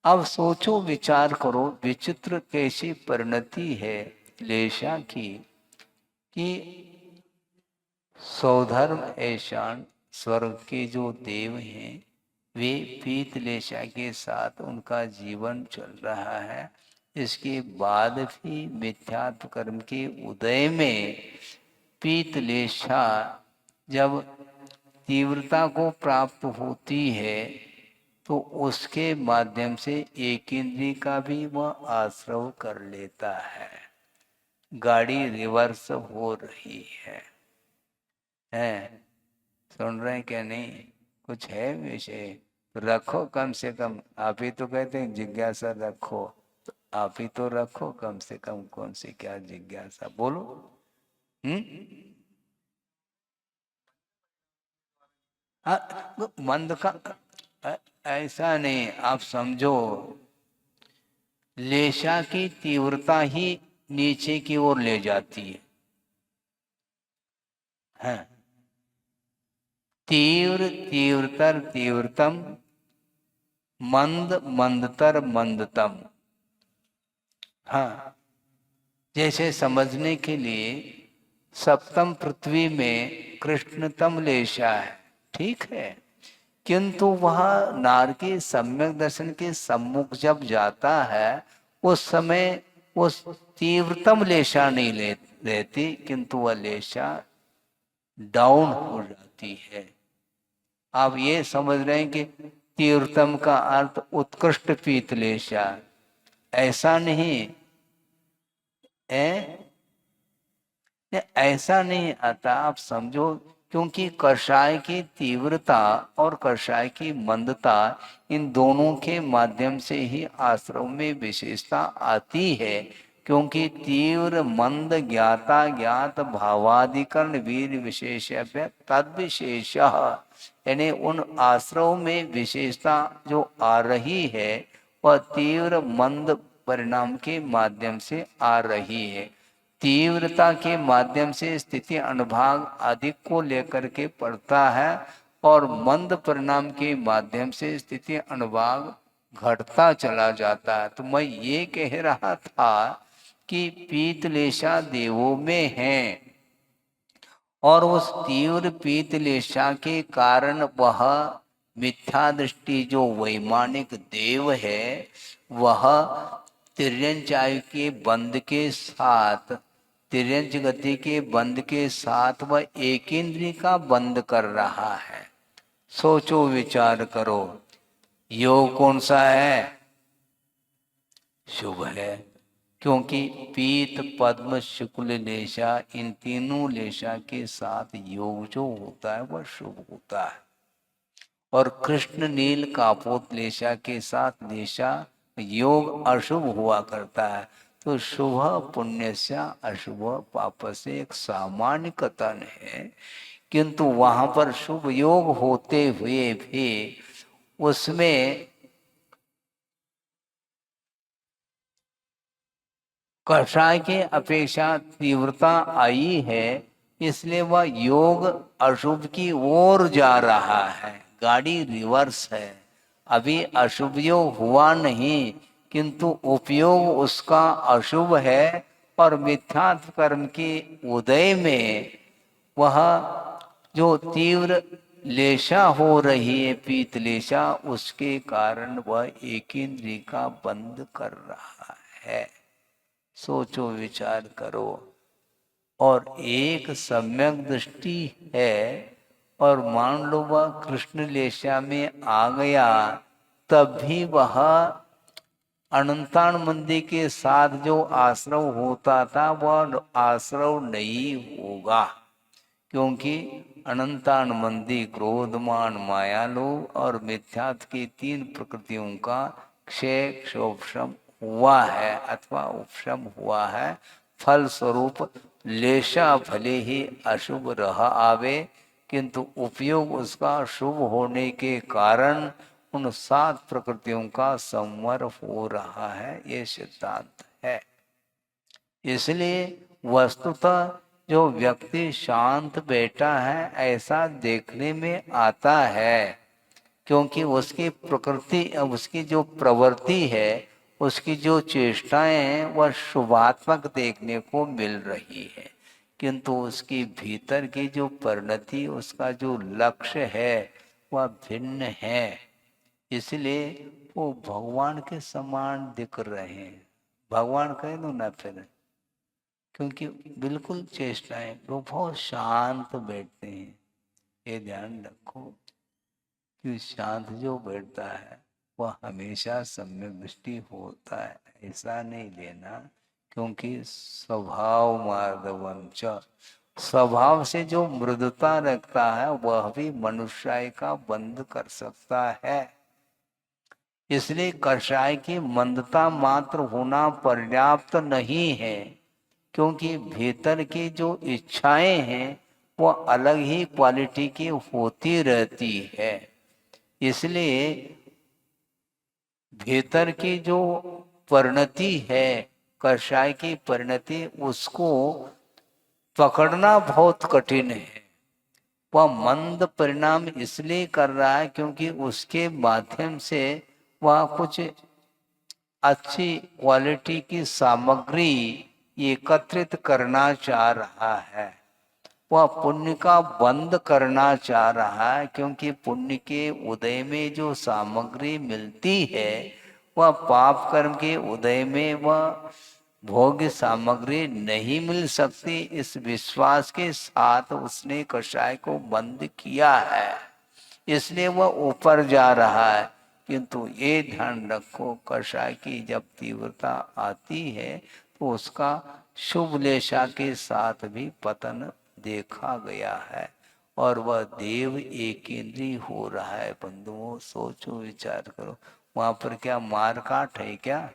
अब सोचो विचार करो, विचित्र कैसी परिणति है लेशा की कि सौधर्म ऐशान स्वर्ग के जो देव हैं वे पीतलेशा के साथ उनका जीवन चल रहा है। इसके बाद भी मिथ्यात्व कर्म के उदय में पीतलेशा जब तीव्रता को प्राप्त होती है तो उसके माध्यम से एक इंद्रिय का भी वह आश्रव कर लेता है। गाड़ी रिवर्स हो रही है। सुन रहे हैं क्या? नहीं, कुछ है विषय तो रखो कम से कम। आप ही तो कहते हैं जिज्ञासा रखो, तो आप ही तो रखो कम से कम। कौन सी क्या जिज्ञासा, बोलो। मंद का ऐसा नहीं, आप समझो, लेशा की तीव्रता ही नीचे की ओर ले जाती है। हाँ, तीव्र तीव्रतर तीव्रतम, मंद मंदतर मंदतम। हाँ, जैसे समझने के लिए सप्तम पृथ्वी में कृष्णतम लेशा है, ठीक है, किंतु वह नारकी सम्यक दर्शन के सम्मुख जब जाता है उस समय उस तीव्रतम लेशा नहीं रहती, किंतु वह लेशा डाउन हो जाती है। आप ये समझ रहे हैं कि तीव्रतम का अर्थ उत्कृष्ट पीतलेशा, ऐसा नहीं है। ऐसा नहीं आता, आप समझो, क्योंकि कषाय की तीव्रता और कषाय की मंदता, इन दोनों के माध्यम से ही आश्रम में विशेषता आती है। क्योंकि तीव्र मंद ज्ञाता ज्ञात भावाधिकरण वीर विशेष तद विशेष, यानी उन आश्रम में विशेषता जो आ रही है वह तीव्र मंद परिणाम के माध्यम से आ रही है। तीव्रता के माध्यम से स्थिति अनुभाग अधिक को लेकर के पड़ता है और मंद परिणाम के माध्यम से स्थिति अनुभाग घटता चला जाता है। तो मैं ये कह रहा था कि पीतलेशा देवों में है और उस तीव्र पीतलेशा के कारण वह मिथ्या दृष्टि जो वैमानिक देव है वह तिर्यंचायु के बंद के साथ, तिर्यंच गति के बंद के साथ वह एक इंद्रिय का बंद कर रहा है। सोचो विचार करो, योग कौन सा है? शुभ है, क्योंकि पीत पद्म शुक्ल लेशा, इन तीनों लेशा के साथ योग जो होता है वह शुभ होता है। और कृष्ण नील कापोत लेशा के साथ लेशा योग अशुभ हुआ करता है। तो शुभ पुण्य से अशुभ पाप से एक सामान्य कथन है, किंतु वहां पर शुभ योग होते हुए भी उसमें कषाय की अपेक्षा तीव्रता आई है, इसलिए वह योग अशुभ की ओर जा रहा है। गाड़ी रिवर्स है, अभी अशुभ योग हुआ नहीं, किंतु उपयोग उसका अशुभ है और मिथ्यात्व कर्म के उदय में वह जो तीव्र लेशा हो रही है, पीतलेशा, उसके कारण वह एक इंद्रिय का बंद कर रहा है। सोचो विचार करो। और एक सम्यक दृष्टि है और मान लो वह कृष्ण लेशा में आ गया, तब भी वह अनंतान मंदी के साथ जो आश्रव होता था वह आश्रव नहीं होगा, क्योंकि अनंतान मंदी क्रोधमान माया लोभ और मिथ्यात्व की तीन प्रकृतियों का क्षय क्षोभशम हुआ है अथवा उपशम हुआ है। फल स्वरूप लेशा भले ही अशुभ रह आवे, किंतु उपयोग उसका शुभ होने के कारण उन सात प्रकृतियों का संवर हो रहा है, ये सिद्धांत है। इसलिए वस्तुतः जो व्यक्ति शांत बैठा है ऐसा देखने में आता है, क्योंकि उसकी प्रकृति, उसकी जो प्रवृत्ति है, उसकी जो चेष्टाएं हैं वह शुभात्मक देखने को मिल रही है, किंतु उसकी भीतर की जो परिणति, उसका जो लक्ष्य है वह भिन्न है। इसलिए वो भगवान के समान दिख रहे हैं। भगवान कह दो ना फिर, क्योंकि बिल्कुल चेष्टाएं, वो बहुत शांत बैठते हैं। ये ध्यान रखो कि शांत जो बैठता है वह हमेशा सम्यक दृष्टि होता है, ऐसा नहीं लेना। क्योंकि स्वभाव मार्दवंच, स्वभाव से जो मृदुता रखता है वह भी मनुष्य का बंध कर सकता है। इसलिए कषाय की मंदता मात्र होना पर्याप्त नहीं है, क्योंकि भीतर की जो इच्छाएं हैं वो अलग ही क्वालिटी की होती रहती है। इसलिए भीतर की जो परिणति है, कषाय की परिणति, उसको पकड़ना बहुत कठिन है। वह मंद परिणाम इसलिए कर रहा है क्योंकि उसके माध्यम से वह कुछ अच्छी क्वालिटी की सामग्री एकत्रित करना चाह रहा है। वह पुण्य का बंद करना चाह रहा है, क्योंकि पुण्य के उदय में जो सामग्री मिलती है वह पाप कर्म के उदय में वह भोग्य सामग्री नहीं मिल सकती। इस विश्वास के साथ उसने कषाय को बंद किया है, इसलिए वह ऊपर जा रहा है। किंतु ये ध्यान रखो, कषाय की जब तीव्रता आती है तो उसका शुभ लेशा के साथ भी पतन देखा गया है, और वह देव एक इंद्रिय हो रहा है। बंधुओं, सोचो विचार करो, वहां पर क्या मार काट है? क्या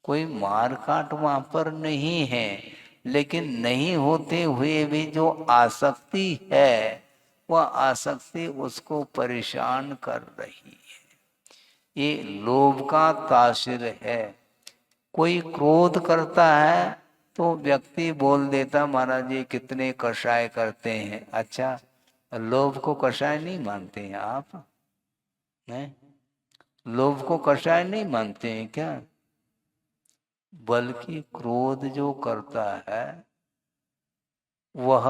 कोई मार काट वहां पर नहीं है, लेकिन नहीं होते हुए भी जो आसक्ति है वह आसक्ति उसको परेशान कर रही है। ये लोभ का तासिर है। कोई क्रोध करता है तो व्यक्ति बोल देता, महाराज ये कितने कषाय करते हैं। अच्छा, लोभ को कषाय नहीं मानते हैं आप? हैं? लोभ को कषाय नहीं मानते हैं क्या? बल्कि क्रोध जो करता है वह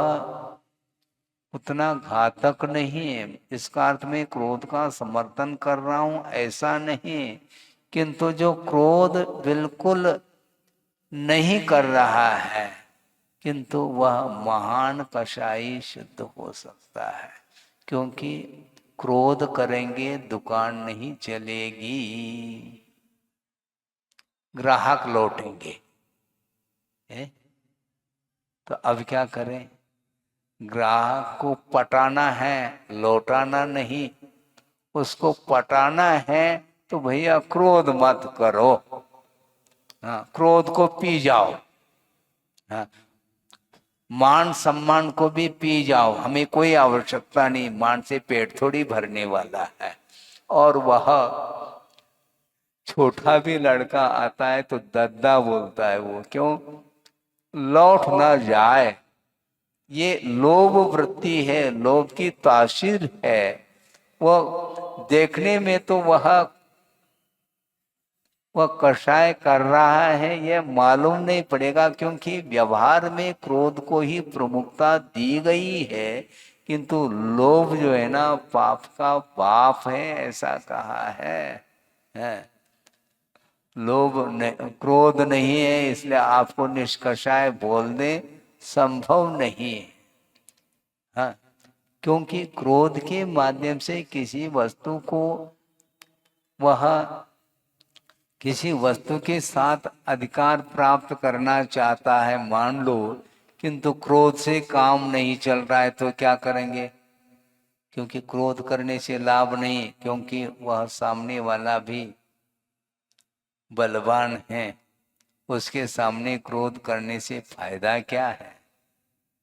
उतना घातक नहीं है। इसका अर्थ में क्रोध का समर्थन कर रहा हूं ऐसा नहीं, किंतु जो क्रोध बिल्कुल नहीं कर रहा है, किंतु वह महान कषाई सिद्ध हो सकता है। क्योंकि क्रोध करेंगे दुकान नहीं चलेगी, ग्राहक लौटेंगे। तो अब क्या करें? ग्राहक को पटाना है, लौटाना नहीं। उसको पटाना है तो भैया क्रोध मत करो, हाँ, क्रोध को पी जाओ। हाँ, मान सम्मान को भी पी जाओ, हमें कोई आवश्यकता नहीं, मान से पेट थोड़ी भरने वाला है। और वह छोटा भी लड़का आता है तो दद्दा बोलता है, वो क्यों? लौट ना जाए। ये लोभ वृत्ति है, लोभ की तासीर है। वह देखने में तो वह वह कषाय कर रहा है यह मालूम नहीं पड़ेगा, क्योंकि व्यवहार में क्रोध को ही प्रमुखता दी गई है। किंतु लोभ जो है ना पाप का बाप है, ऐसा कहा है? लोभ क्रोध नहीं है इसलिए आपको निष्कषाय बोल दे, संभव नहीं है। हाँ, क्योंकि क्रोध के माध्यम से किसी वस्तु को वह किसी वस्तु के साथ अधिकार प्राप्त करना चाहता है मान लो, किंतु क्रोध से काम नहीं चल रहा है तो क्या करेंगे? क्योंकि क्रोध करने से लाभ नहीं, क्योंकि वह सामने वाला भी बलवान है, उसके सामने क्रोध करने से फायदा क्या है?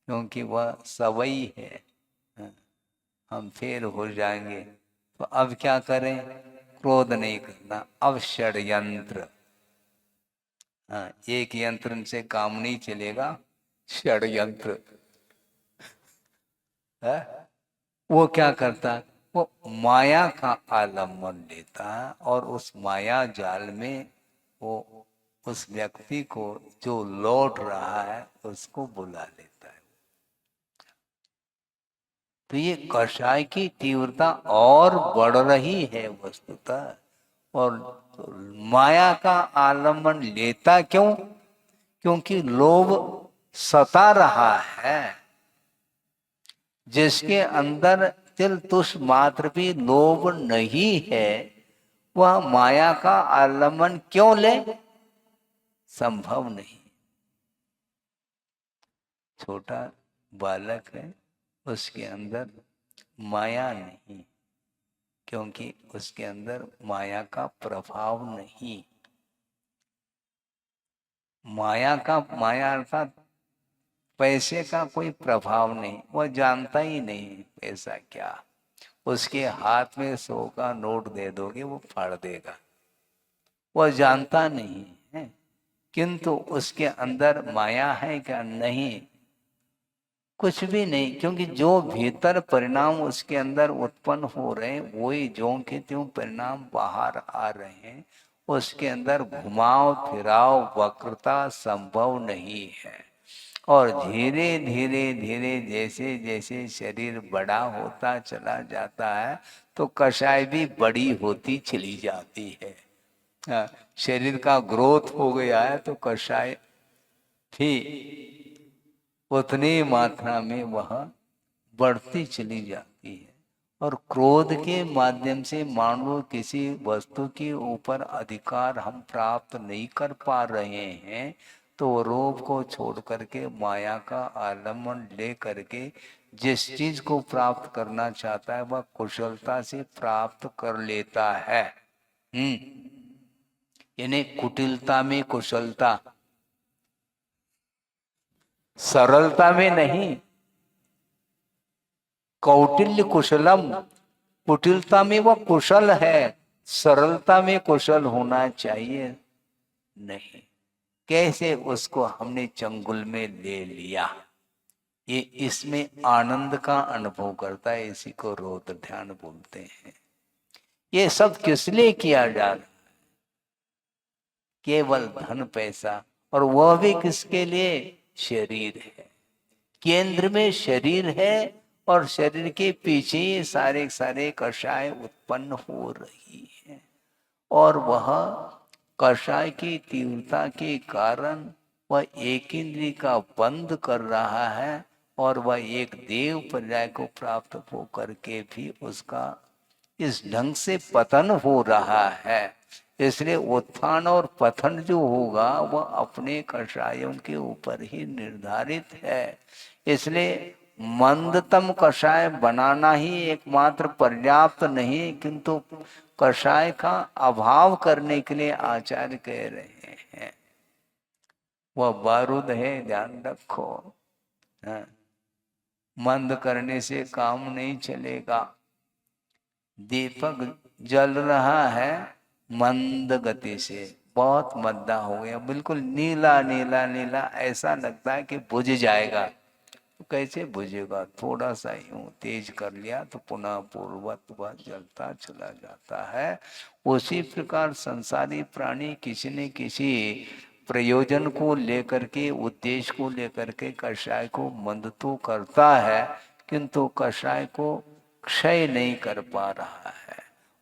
क्योंकि वह सवई है, हम फेर हो जाएंगे। तो अब क्या करें? क्रोध नहीं करना, अब षड्यंत्र। हाँ, एक यंत्र से काम नहीं चलेगा, षड्यंत्र है। वो क्या करता है? वो माया का आलम्बन लेता है और उस माया जाल में वो उस व्यक्ति को जो लौट रहा है उसको बुला लेता है। तो ये कषाय की तीव्रता और बढ़ रही है वस्तुतः। और माया का आलम्बन लेता क्यों? क्योंकि लोभ सता रहा है। जिसके अंदर तिल तुष मात्र भी लोभ नहीं है, वह माया का आलम्बन क्यों ले? संभव नहीं। छोटा बालक है, उसके अंदर माया नहीं, क्योंकि उसके अंदर माया का प्रभाव नहीं। माया अर्थात पैसे का कोई प्रभाव नहीं, वह जानता ही नहीं पैसा क्या। उसके हाथ में 100 का नोट दे दोगे वो फाड़ देगा, वह जानता नहीं है। किंतु उसके अंदर माया है क्या? नहीं, कुछ भी नहीं। क्योंकि जो भीतर परिणाम उसके अंदर उत्पन्न हो रहे हैं वही ज्यों के त्यों परिणाम बाहर आ रहे हैं। उसके अंदर घुमाव फिराव वक्रता संभव नहीं है। और धीरे धीरे धीरे जैसे जैसे शरीर बड़ा होता चला जाता है तो कषाय भी बड़ी होती चली जाती है। शरीर का ग्रोथ हो गया है तो कषाय भी उतनी मात्रा में वह बढ़ती चली जाती है। और क्रोध के माध्यम से मान लो किसी वस्तु के ऊपर अधिकार हम प्राप्त नहीं कर पा रहे हैं, तो रोग को छोड़ करके माया का आलम्बन ले करके जिस चीज को प्राप्त करना चाहता है वह कुशलता से प्राप्त कर लेता है। यानी कुटिलता में कुशलता, सरलता में नहीं। कौटिल्य कुशलम, कुटिलता में वह कुशल है, सरलता में कुशल होना चाहिए नहीं। कैसे उसको हमने चंगुल में ले लिया, ये इसमें आनंद का अनुभव करता है, इसी को रोत ध्यान बोलते हैं। ये सब किस लिए किया जा रहा है? केवल धन पैसा, और वह भी किसके लिए? शरीर है, केंद्र में शरीर है और शरीर के पीछे ये सारे सारे कषाय उत्पन्न हो रही है। और वह कषाय की तीव्रता के कारण वह एक इंद्रिय का बंद कर रहा है और वह एक देव पर्याय को प्राप्त हो करके भी उसका इस ढंग से पतन हो रहा है। इसलिए उत्थान और पतन जो होगा वह अपने कषायों के ऊपर ही निर्धारित है। इसलिए मंदतम कषाय बनाना ही एकमात्र पर्याप्त नहीं, किंतु कषाय का अभाव करने के लिए आचार्य कह रहे हैं वह बारूद है, ध्यान रखो। हाँ, मंद करने से काम नहीं चलेगा। दीपक जल रहा है मंद गति से, बहुत मद्दा हो गया, बिल्कुल नीला नीला नीला, ऐसा लगता है कि बुझ जाएगा। कैसे बुझेगा? थोड़ा सा यूं तेज कर लिया तो पुनः पूर्ववत वह जलता चला जाता है। उसी प्रकार संसारी प्राणी किसी न किसी प्रयोजन को लेकर के, उद्देश्य को लेकर के कषाय को मंद तो करता है, किंतु कषाय को क्षय नहीं कर पा रहा है।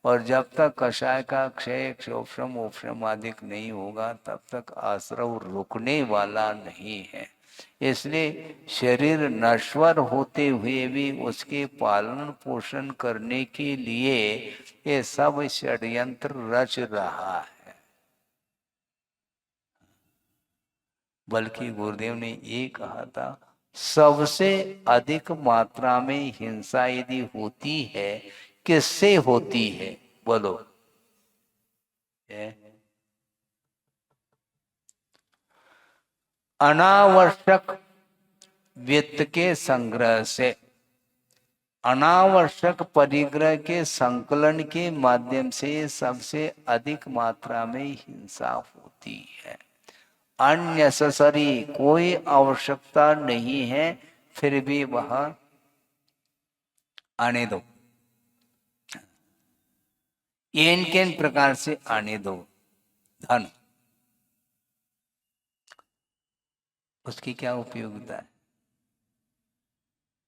और जब तक कषाय का क्षय क्षोभ्रम उपशम आदि नहीं होगा, तब तक आश्रव रुकने वाला नहीं है। इसलिए शरीर नश्वर होते हुए भी उसके पालन पोषण करने के लिए ये सब षड्यंत्र रच रहा है। बल्कि गुरुदेव ने ये कहा था, सबसे अधिक मात्रा में हिंसा यदि होती है, किससे होती है? बोलो। अनावश्यक वित्त के संग्रह से, अनावश्यक परिग्रह के संकलन के माध्यम से सबसे अधिक मात्रा में हिंसा होती है। अननेसेसरी, कोई आवश्यकता नहीं है, फिर भी वह आने दो। इन किन प्रकार से आने दो? धन, उसकी क्या उपयोगिता है?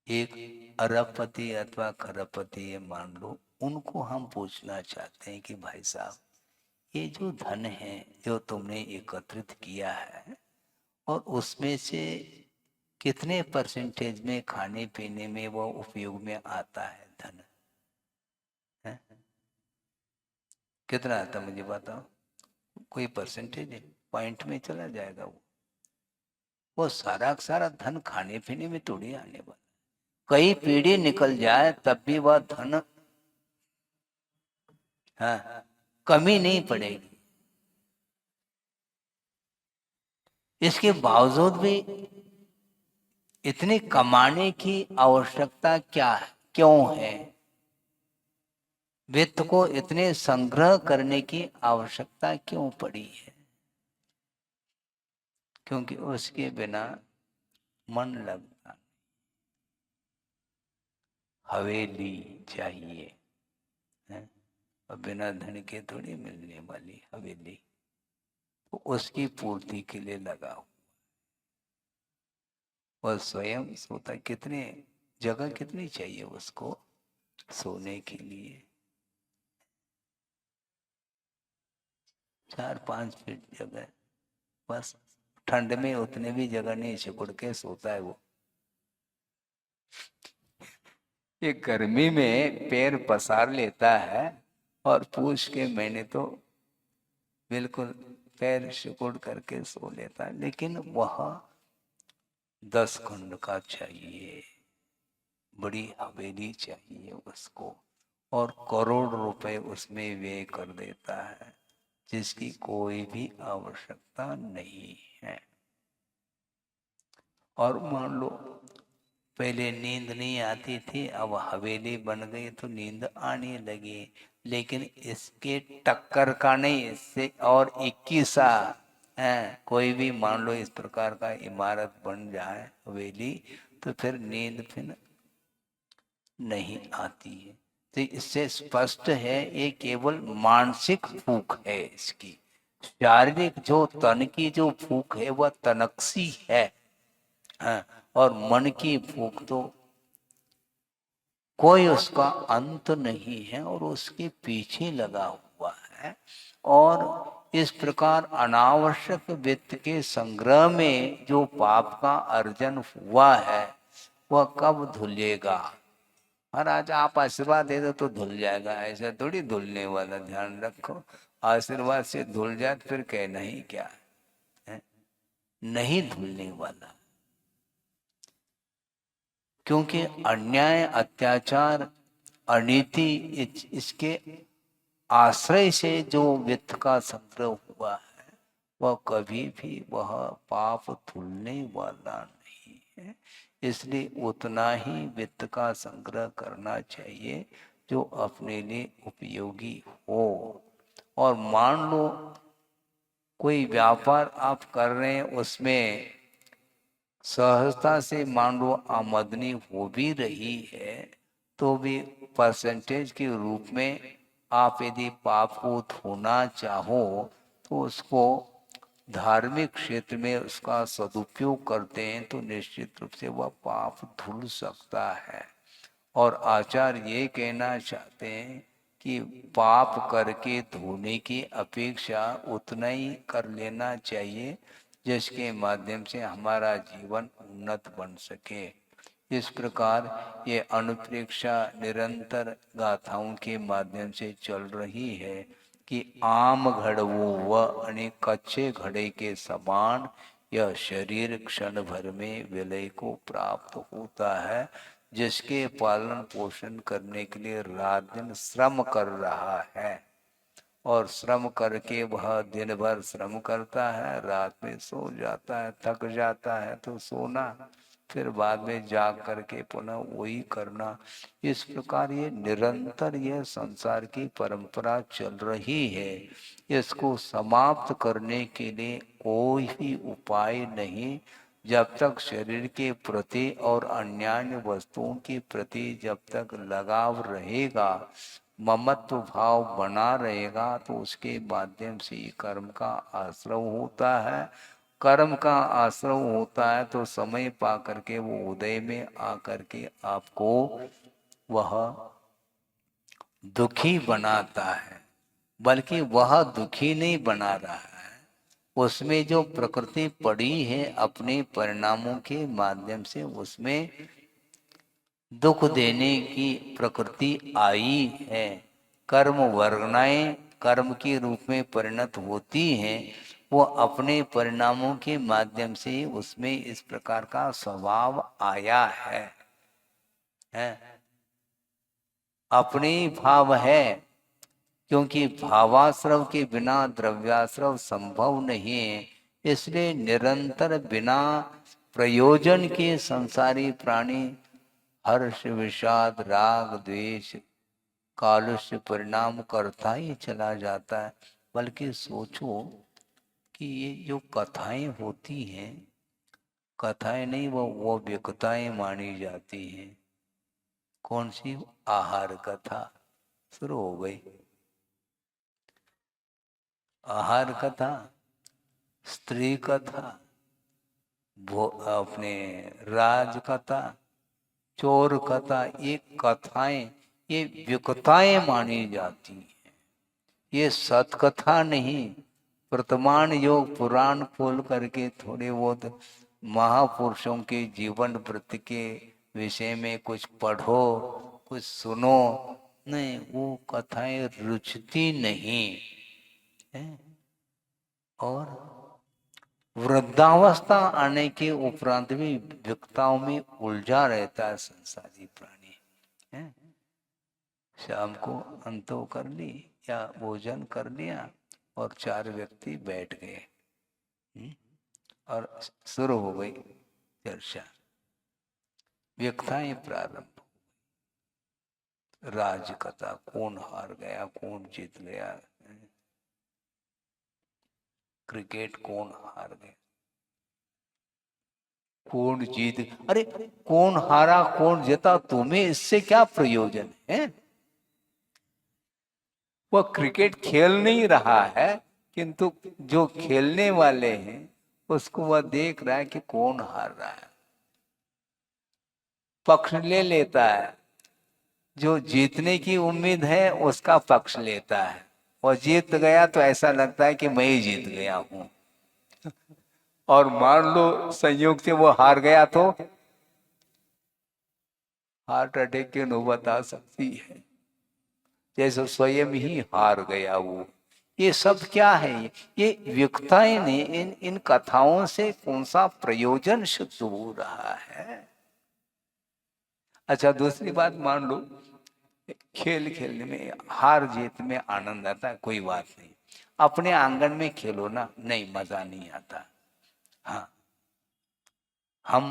एक अरबपति अथवा खरबपति है मान लो, उनको हम पूछना चाहते हैं कि भाई साहब, ये जो धन है जो तुमने एकत्रित किया है, और उसमें से कितने परसेंटेज में खाने पीने में वो उपयोग में आता है धन? है? कितना आता मुझे बताओ? कोई परसेंटेज है? पॉइंट में चला जाएगा वो सारा का सारा धन खाने पीने में थोड़ी आने वाला। कई पीढ़ी निकल जाए तब भी वह धन, हाँ, कमी नहीं पड़ेगी। इसके बावजूद भी इतनी कमाने की आवश्यकता क्या है, क्यों है? वित्त को इतने संग्रह करने की आवश्यकता क्यों पड़ी है? क्योंकि उसके बिना मन लगता। हवेली चाहिए है, और बिना धन के थोड़ी मिलने वाली हवेली, तो उसकी पूर्ति के लिए लगा हो। और स्वयं सोता, कितने जगह कितनी चाहिए उसको सोने के लिए? 4-5 फीट जगह बस। ठंड में उतने भी जगह नहीं, सिकुड़ के सोता है वो। ये गर्मी में पैर पसार लेता है, और पूछ के मैंने तो बिल्कुल पैर सिकुड़ करके सो लेता है। लेकिन वह 10 खंड का चाहिए, बड़ी हवेली चाहिए उसको, और करोड़ रुपए उसमें व्यय कर देता है, जिसकी कोई भी आवश्यकता नहीं है। और मान लो पहले नींद नहीं आती थी, अब हवेली बन गई तो नींद आने लगी। लेकिन इसके टक्कर का नहीं, इससे और 21 है। कोई भी मान लो इस प्रकार का इमारत बन जाए हवेली, तो फिर नींद फिर नहीं आती है। तो इससे स्पष्ट है ये केवल मानसिक भूख है इसकी। शारीरिक जो तन की जो भूख है वह तनकसी है, हाँ, और मन की भूख तो कोई उसका अंत नहीं है, और उसके पीछे लगा हुआ है। और इस प्रकार अनावश्यक वित्त के संग्रह में जो पाप का अर्जन हुआ है, वह कब धुलेगा? महाराज आप आशीर्वाद दे दो तो धुल जाएगा, ऐसा थोड़ी धुलने वाला, ध्यान रखो। आशीर्वाद से धुल जाए फिर कहना ही क्या है? नहीं धुलने वाला। क्योंकि अन्याय, अत्याचार, अनीति, इसके आश्रय से जो वित्त का संग्रह हुआ है, वह कभी भी वह पाप धुलने वाला नहीं है। इसलिए उतना ही वित्त का संग्रह करना चाहिए जो अपने लिए उपयोगी हो। और मान लो कोई व्यापार आप कर रहे हैं, उसमें सहजता से मान लो आमदनी हो भी रही है तो भी परसेंटेज के रूप में आप यदि पाप को धोना चाहो तो उसको धार्मिक क्षेत्र में उसका सदुपयोग करते हैं तो निश्चित रूप से वह पाप धुल सकता है। और आचार्य ये कहना चाहते हैं कि पाप करके धोने की अपेक्षा उतना ही कर लेना चाहिए जिसके माध्यम से हमारा जीवन उन्नत बन सके। इस प्रकार ये अनुप्रेक्षा निरंतर गाथाओं के माध्यम से चल रही है कि आम घड़वो व अनेक कच्चे घड़े के समान यह शरीर क्षण भर में विलय को प्राप्त होता है। जिसके पालन पोषण करने के लिए रात दिन श्रम कर रहा है और श्रम करके वह दिन भर श्रम करता है, रात में सो जाता है, थक जाता है तो सोना, फिर बाद में जाग करके पुनः वही करना। इस प्रकार ये निरंतर यह संसार की परंपरा चल रही है। इसको समाप्त करने के लिए कोई भी उपाय नहीं। जब तक शरीर के प्रति और अन्यान्य वस्तुओं के प्रति जब तक लगाव रहेगा, ममत्व भाव बना रहेगा तो उसके माध्यम से कर्म का आश्रव होता है। कर्म का आश्रव होता है तो समय पा करके वो उदय में आकर के आपको वह दुखी बनाता है, बल्कि वह दुखी नहीं बना रहा है। उसमें जो प्रकृति पड़ी है अपने परिणामों के माध्यम से उसमें दुख देने की प्रकृति आई है। कर्म वर्गनाएं कर्म के रूप में परिणत होती हैं, वो अपने परिणामों के माध्यम से उसमें इस प्रकार का स्वभाव आया है? अपने भाव है, क्योंकि भावाश्रव के बिना द्रव्याश्रव संभव नहीं है। इसलिए निरंतर बिना प्रयोजन के संसारी प्राणी हर्ष विषाद राग द्वेष कालुष्य परिणाम करता ही चला जाता है। बल्कि सोचो कि ये जो कथाएं होती हैं, कथाएं नहीं वो व्यक्ताएं मानी जाती हैं। कौन सी? आहार कथा शुरू हो गई। आहार कथा, स्त्री कथा, अपने राज कथा, चोर कथा, ये कथाएं ये व्यक्ताएं मानी जाती हैं। ये सतकथा नहीं। वर्तमान योग पुराण खोल करके थोड़े बहुत महापुरुषों के जीवन वृत्त के विषय में कुछ पढ़ो, कुछ सुनो, नहीं वो कथाएं रुचती नहीं है। और वृद्धावस्था आने के उपरांत भी व्यक्ताओं में उलझा रहता है संसारी प्राणी है। शाम को अंतो कर ली या भोजन कर लिया और चार व्यक्ति बैठ गए और शुरू हो गई चर्चा। व्यक्ताएं प्रारंभ, राजकथा, कौन हार गया कौन जीत गया, क्रिकेट कौन हार गया कौन जीत, अरे कौन हारा कौन जीता तुम्हें इससे क्या प्रयोजन है? वह क्रिकेट खेल नहीं रहा है, किंतु जो खेलने वाले हैं उसको वह देख रहा है कि कौन हार रहा है, पक्ष ले लेता है। जो जीतने की उम्मीद है उसका पक्ष लेता है, और जीत गया तो ऐसा लगता है कि मैं ही जीत गया हूं। और मान लो संयोग से वो हार गया तो हार्ट अटैक की नौबत आ सकती है, जैसे स्वयं ही हार गया वो। ये सब क्या है? ये व्यक्ताएं ने इन कथाओं से कौन सा प्रयोजन सिद्ध हो रहा है? अच्छा, दूसरी बात मान लो खेल खेलने में हार जीत में आनंद आता है, कोई बात नहीं। अपने आंगन में खेलो ना, नहीं मजा नहीं आता। हाँ, हम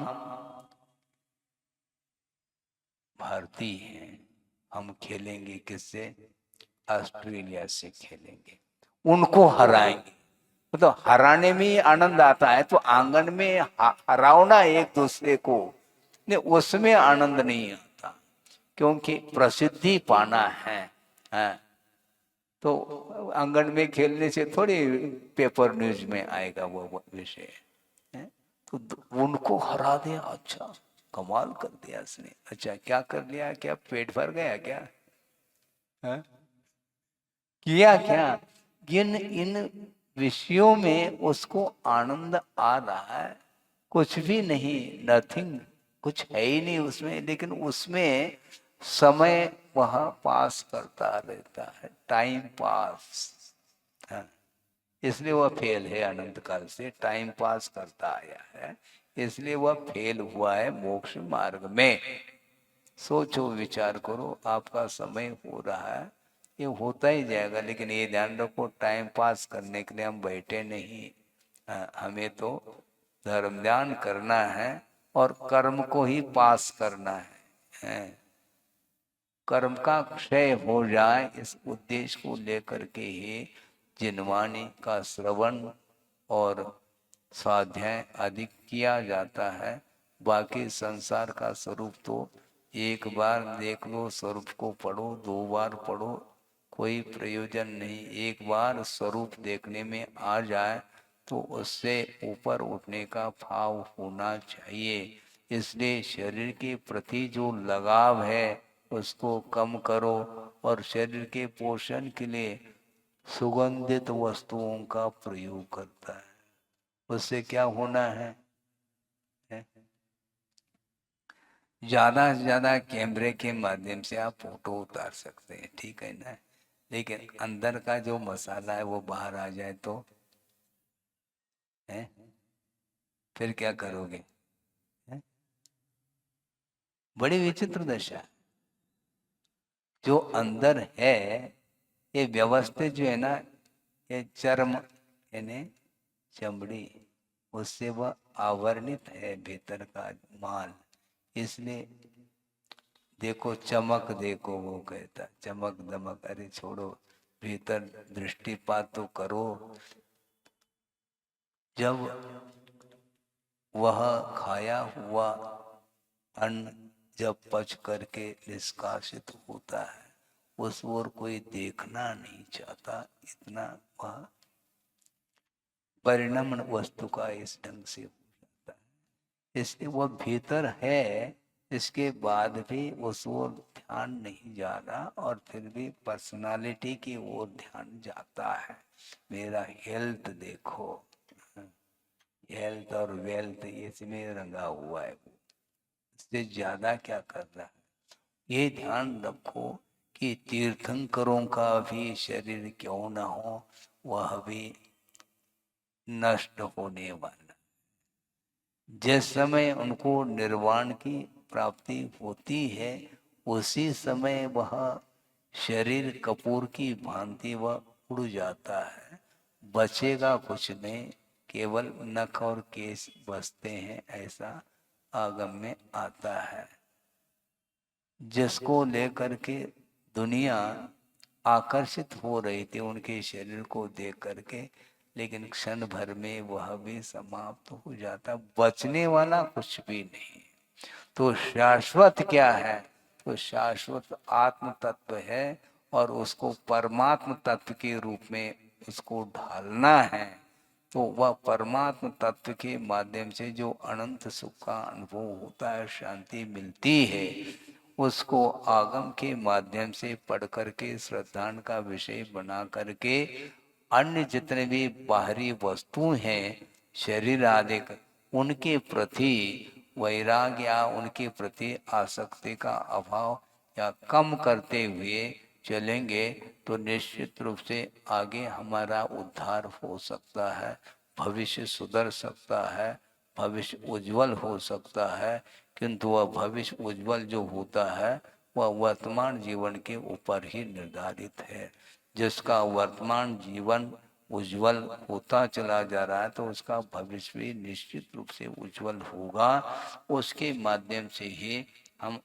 भारतीय हैं, हम खेलेंगे किससे? ऑस्ट्रेलिया से खेलेंगे, उनको हराएंगे। मतलब हराने में ही आनंद आता है, तो आंगन में हरावना एक दूसरे को, नहीं उसमें आनंद नहीं आता, क्योंकि प्रसिद्धि पाना है। तो आंगन में खेलने से थोड़ी पेपर न्यूज में आएगा वो विषय है। तो उनको हरा दिया, अच्छा कमाल कर दिया इसने, अच्छा क्या कर लिया, क्या पेट भर गया क्या है? किया क्या? इन विषयों में उसको आनंद आ रहा है, कुछ भी नहीं, नथिंग, कुछ है ही नहीं उसमें, लेकिन उसमें समय वह पास करता रहता है, टाइम पास है। इसलिए वह फेल है, अनंत काल से टाइम पास करता आया है, इसलिए वह फेल हुआ है मोक्ष मार्ग में। सोचो विचार करो, आपका समय हो रहा है, ये होता ही जाएगा, लेकिन ये ध्यान रखो टाइम पास करने के लिए हम बैठे नहीं, हमें तो धर्म ध्यान करना है और कर्म को ही पास करना है। कर्म का क्षय हो जाए इस उद्देश्य को लेकर के ही जिनवाणी का श्रवण और स्वाध्याय अधिक किया जाता है। बाकी संसार का स्वरूप तो एक बार देख लो, स्वरूप को पढ़ो, 2 बार पढ़ो, कोई प्रयोजन नहीं। एक बार स्वरूप देखने में आ जाए तो उससे ऊपर उठने का भाव होना चाहिए। इसलिए शरीर के प्रति जो लगाव है उसको कम करो और शरीर के पोषण के लिए सुगंधित वस्तुओं का प्रयोग करता है। उससे क्या होना है? ज्यादा से ज्यादा कैमरे के माध्यम से आप फोटो उतार सकते हैं, ठीक है ना, लेकिन अंदर का जो मसाला है वो बाहर आ जाए तो है, फिर क्या करोगे? है? बड़ी विचित्र दशा। जो अंदर है ये व्यवस्थित जो है ना, ये चर्म यानी चमड़ी, उससे वह आवरणित है भीतर का माल। इसलिए देखो चमक, देखो वो कहता चमक दमक, अरे छोड़ो, भीतर दृष्टिपात तो करो। जब वह खाया हुआ अन्न जब पच करके निष्कासित होता है, उस ओर कोई देखना नहीं चाहता, इतना वह परिणाम वस्तु का इस ढंग से हो जाता है। इसलिए वह भीतर है, इसके बाद भी उस ओर ध्यान नहीं जा रहा, और फिर भी पर्सनालिटी की ओर ध्यान जाता है। मेरा हेल्थ देखो, हेल्थ और वेल्थ इसमें रंगा हुआ है, वो इससे ज्यादा क्या कर रहा है? ये ध्यान रखो कि तीर्थंकरों का भी शरीर क्यों न हो, वह भी नष्ट होने वाला। जिस समय उनको निर्वाण की प्राप्ति होती है, उसी समय वह शरीर कपूर की भांति वह उड़ जाता है, बचेगा कुछ नहीं, केवल नख और केश बचते हैं, ऐसा आगम में आता है। जिसको लेकर के दुनिया आकर्षित हो रही थी उनके शरीर को देख करके, लेकिन क्षण भर में वह भी समाप्त हो जाता, बचने वाला कुछ भी नहीं। तो शाश्वत क्या है? तो शाश्वत आत्म तत्व है, और उसको परमात्म तत्व के रूप में उसको ढालना है। तो वह परमात्म तत्व के माध्यम से जो अनंत सुख का अनुभव होता है, शांति मिलती है, उसको आगम के माध्यम से पढ़ करके श्रद्धा का विषय बना करके अन्य जितने भी बाहरी वस्तु हैं शरीर आदि, उनके प्रति वैराग्य या उनके प्रति आसक्ति का अभाव या कम करते हुए चलेंगे तो निश्चित रूप से आगे हमारा उद्धार हो सकता है, भविष्य सुधर सकता है, भविष्य उज्जवल हो सकता है। किंतु वह भविष्य उज्जवल जो होता है वह वर्तमान जीवन के ऊपर ही निर्धारित है। जिसका वर्तमान जीवन उज्जवल होता चला जा रहा है तो उसका भविष्य भी निश्चित रूप से उज्जवल होगा। उसके माध्यम से ही हम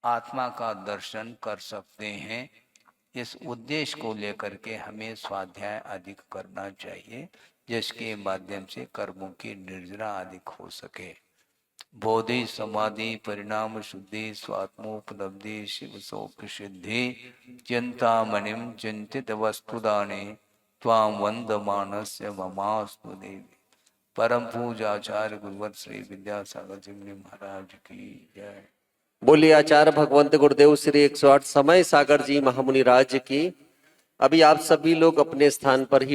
आत्मा का दर्शन कर सकते हैं। इस उद्देश्य को लेकर के हमें स्वाध्याय अधिक करना चाहिए, जिसके माध्यम से कर्मों की निर्जना आदि हो सके। बोधि समाधि परिणाम शुद्धि स्वात्मोपलब्धि शिव सौख्य सिद्धि चिंतामणिम चिंतित वस्तुदाने त्वां वंदमानस्य ममास्तु देवी। परम पूजाचार्य गुरुवर श्री विद्यासागर जी महाराज की जय। बोलिए आचार्य भगवंत गुरुदेव श्री 108 समय सागर जी महामुनि राज की। अभी आप सभी लोग अपने स्थान पर ही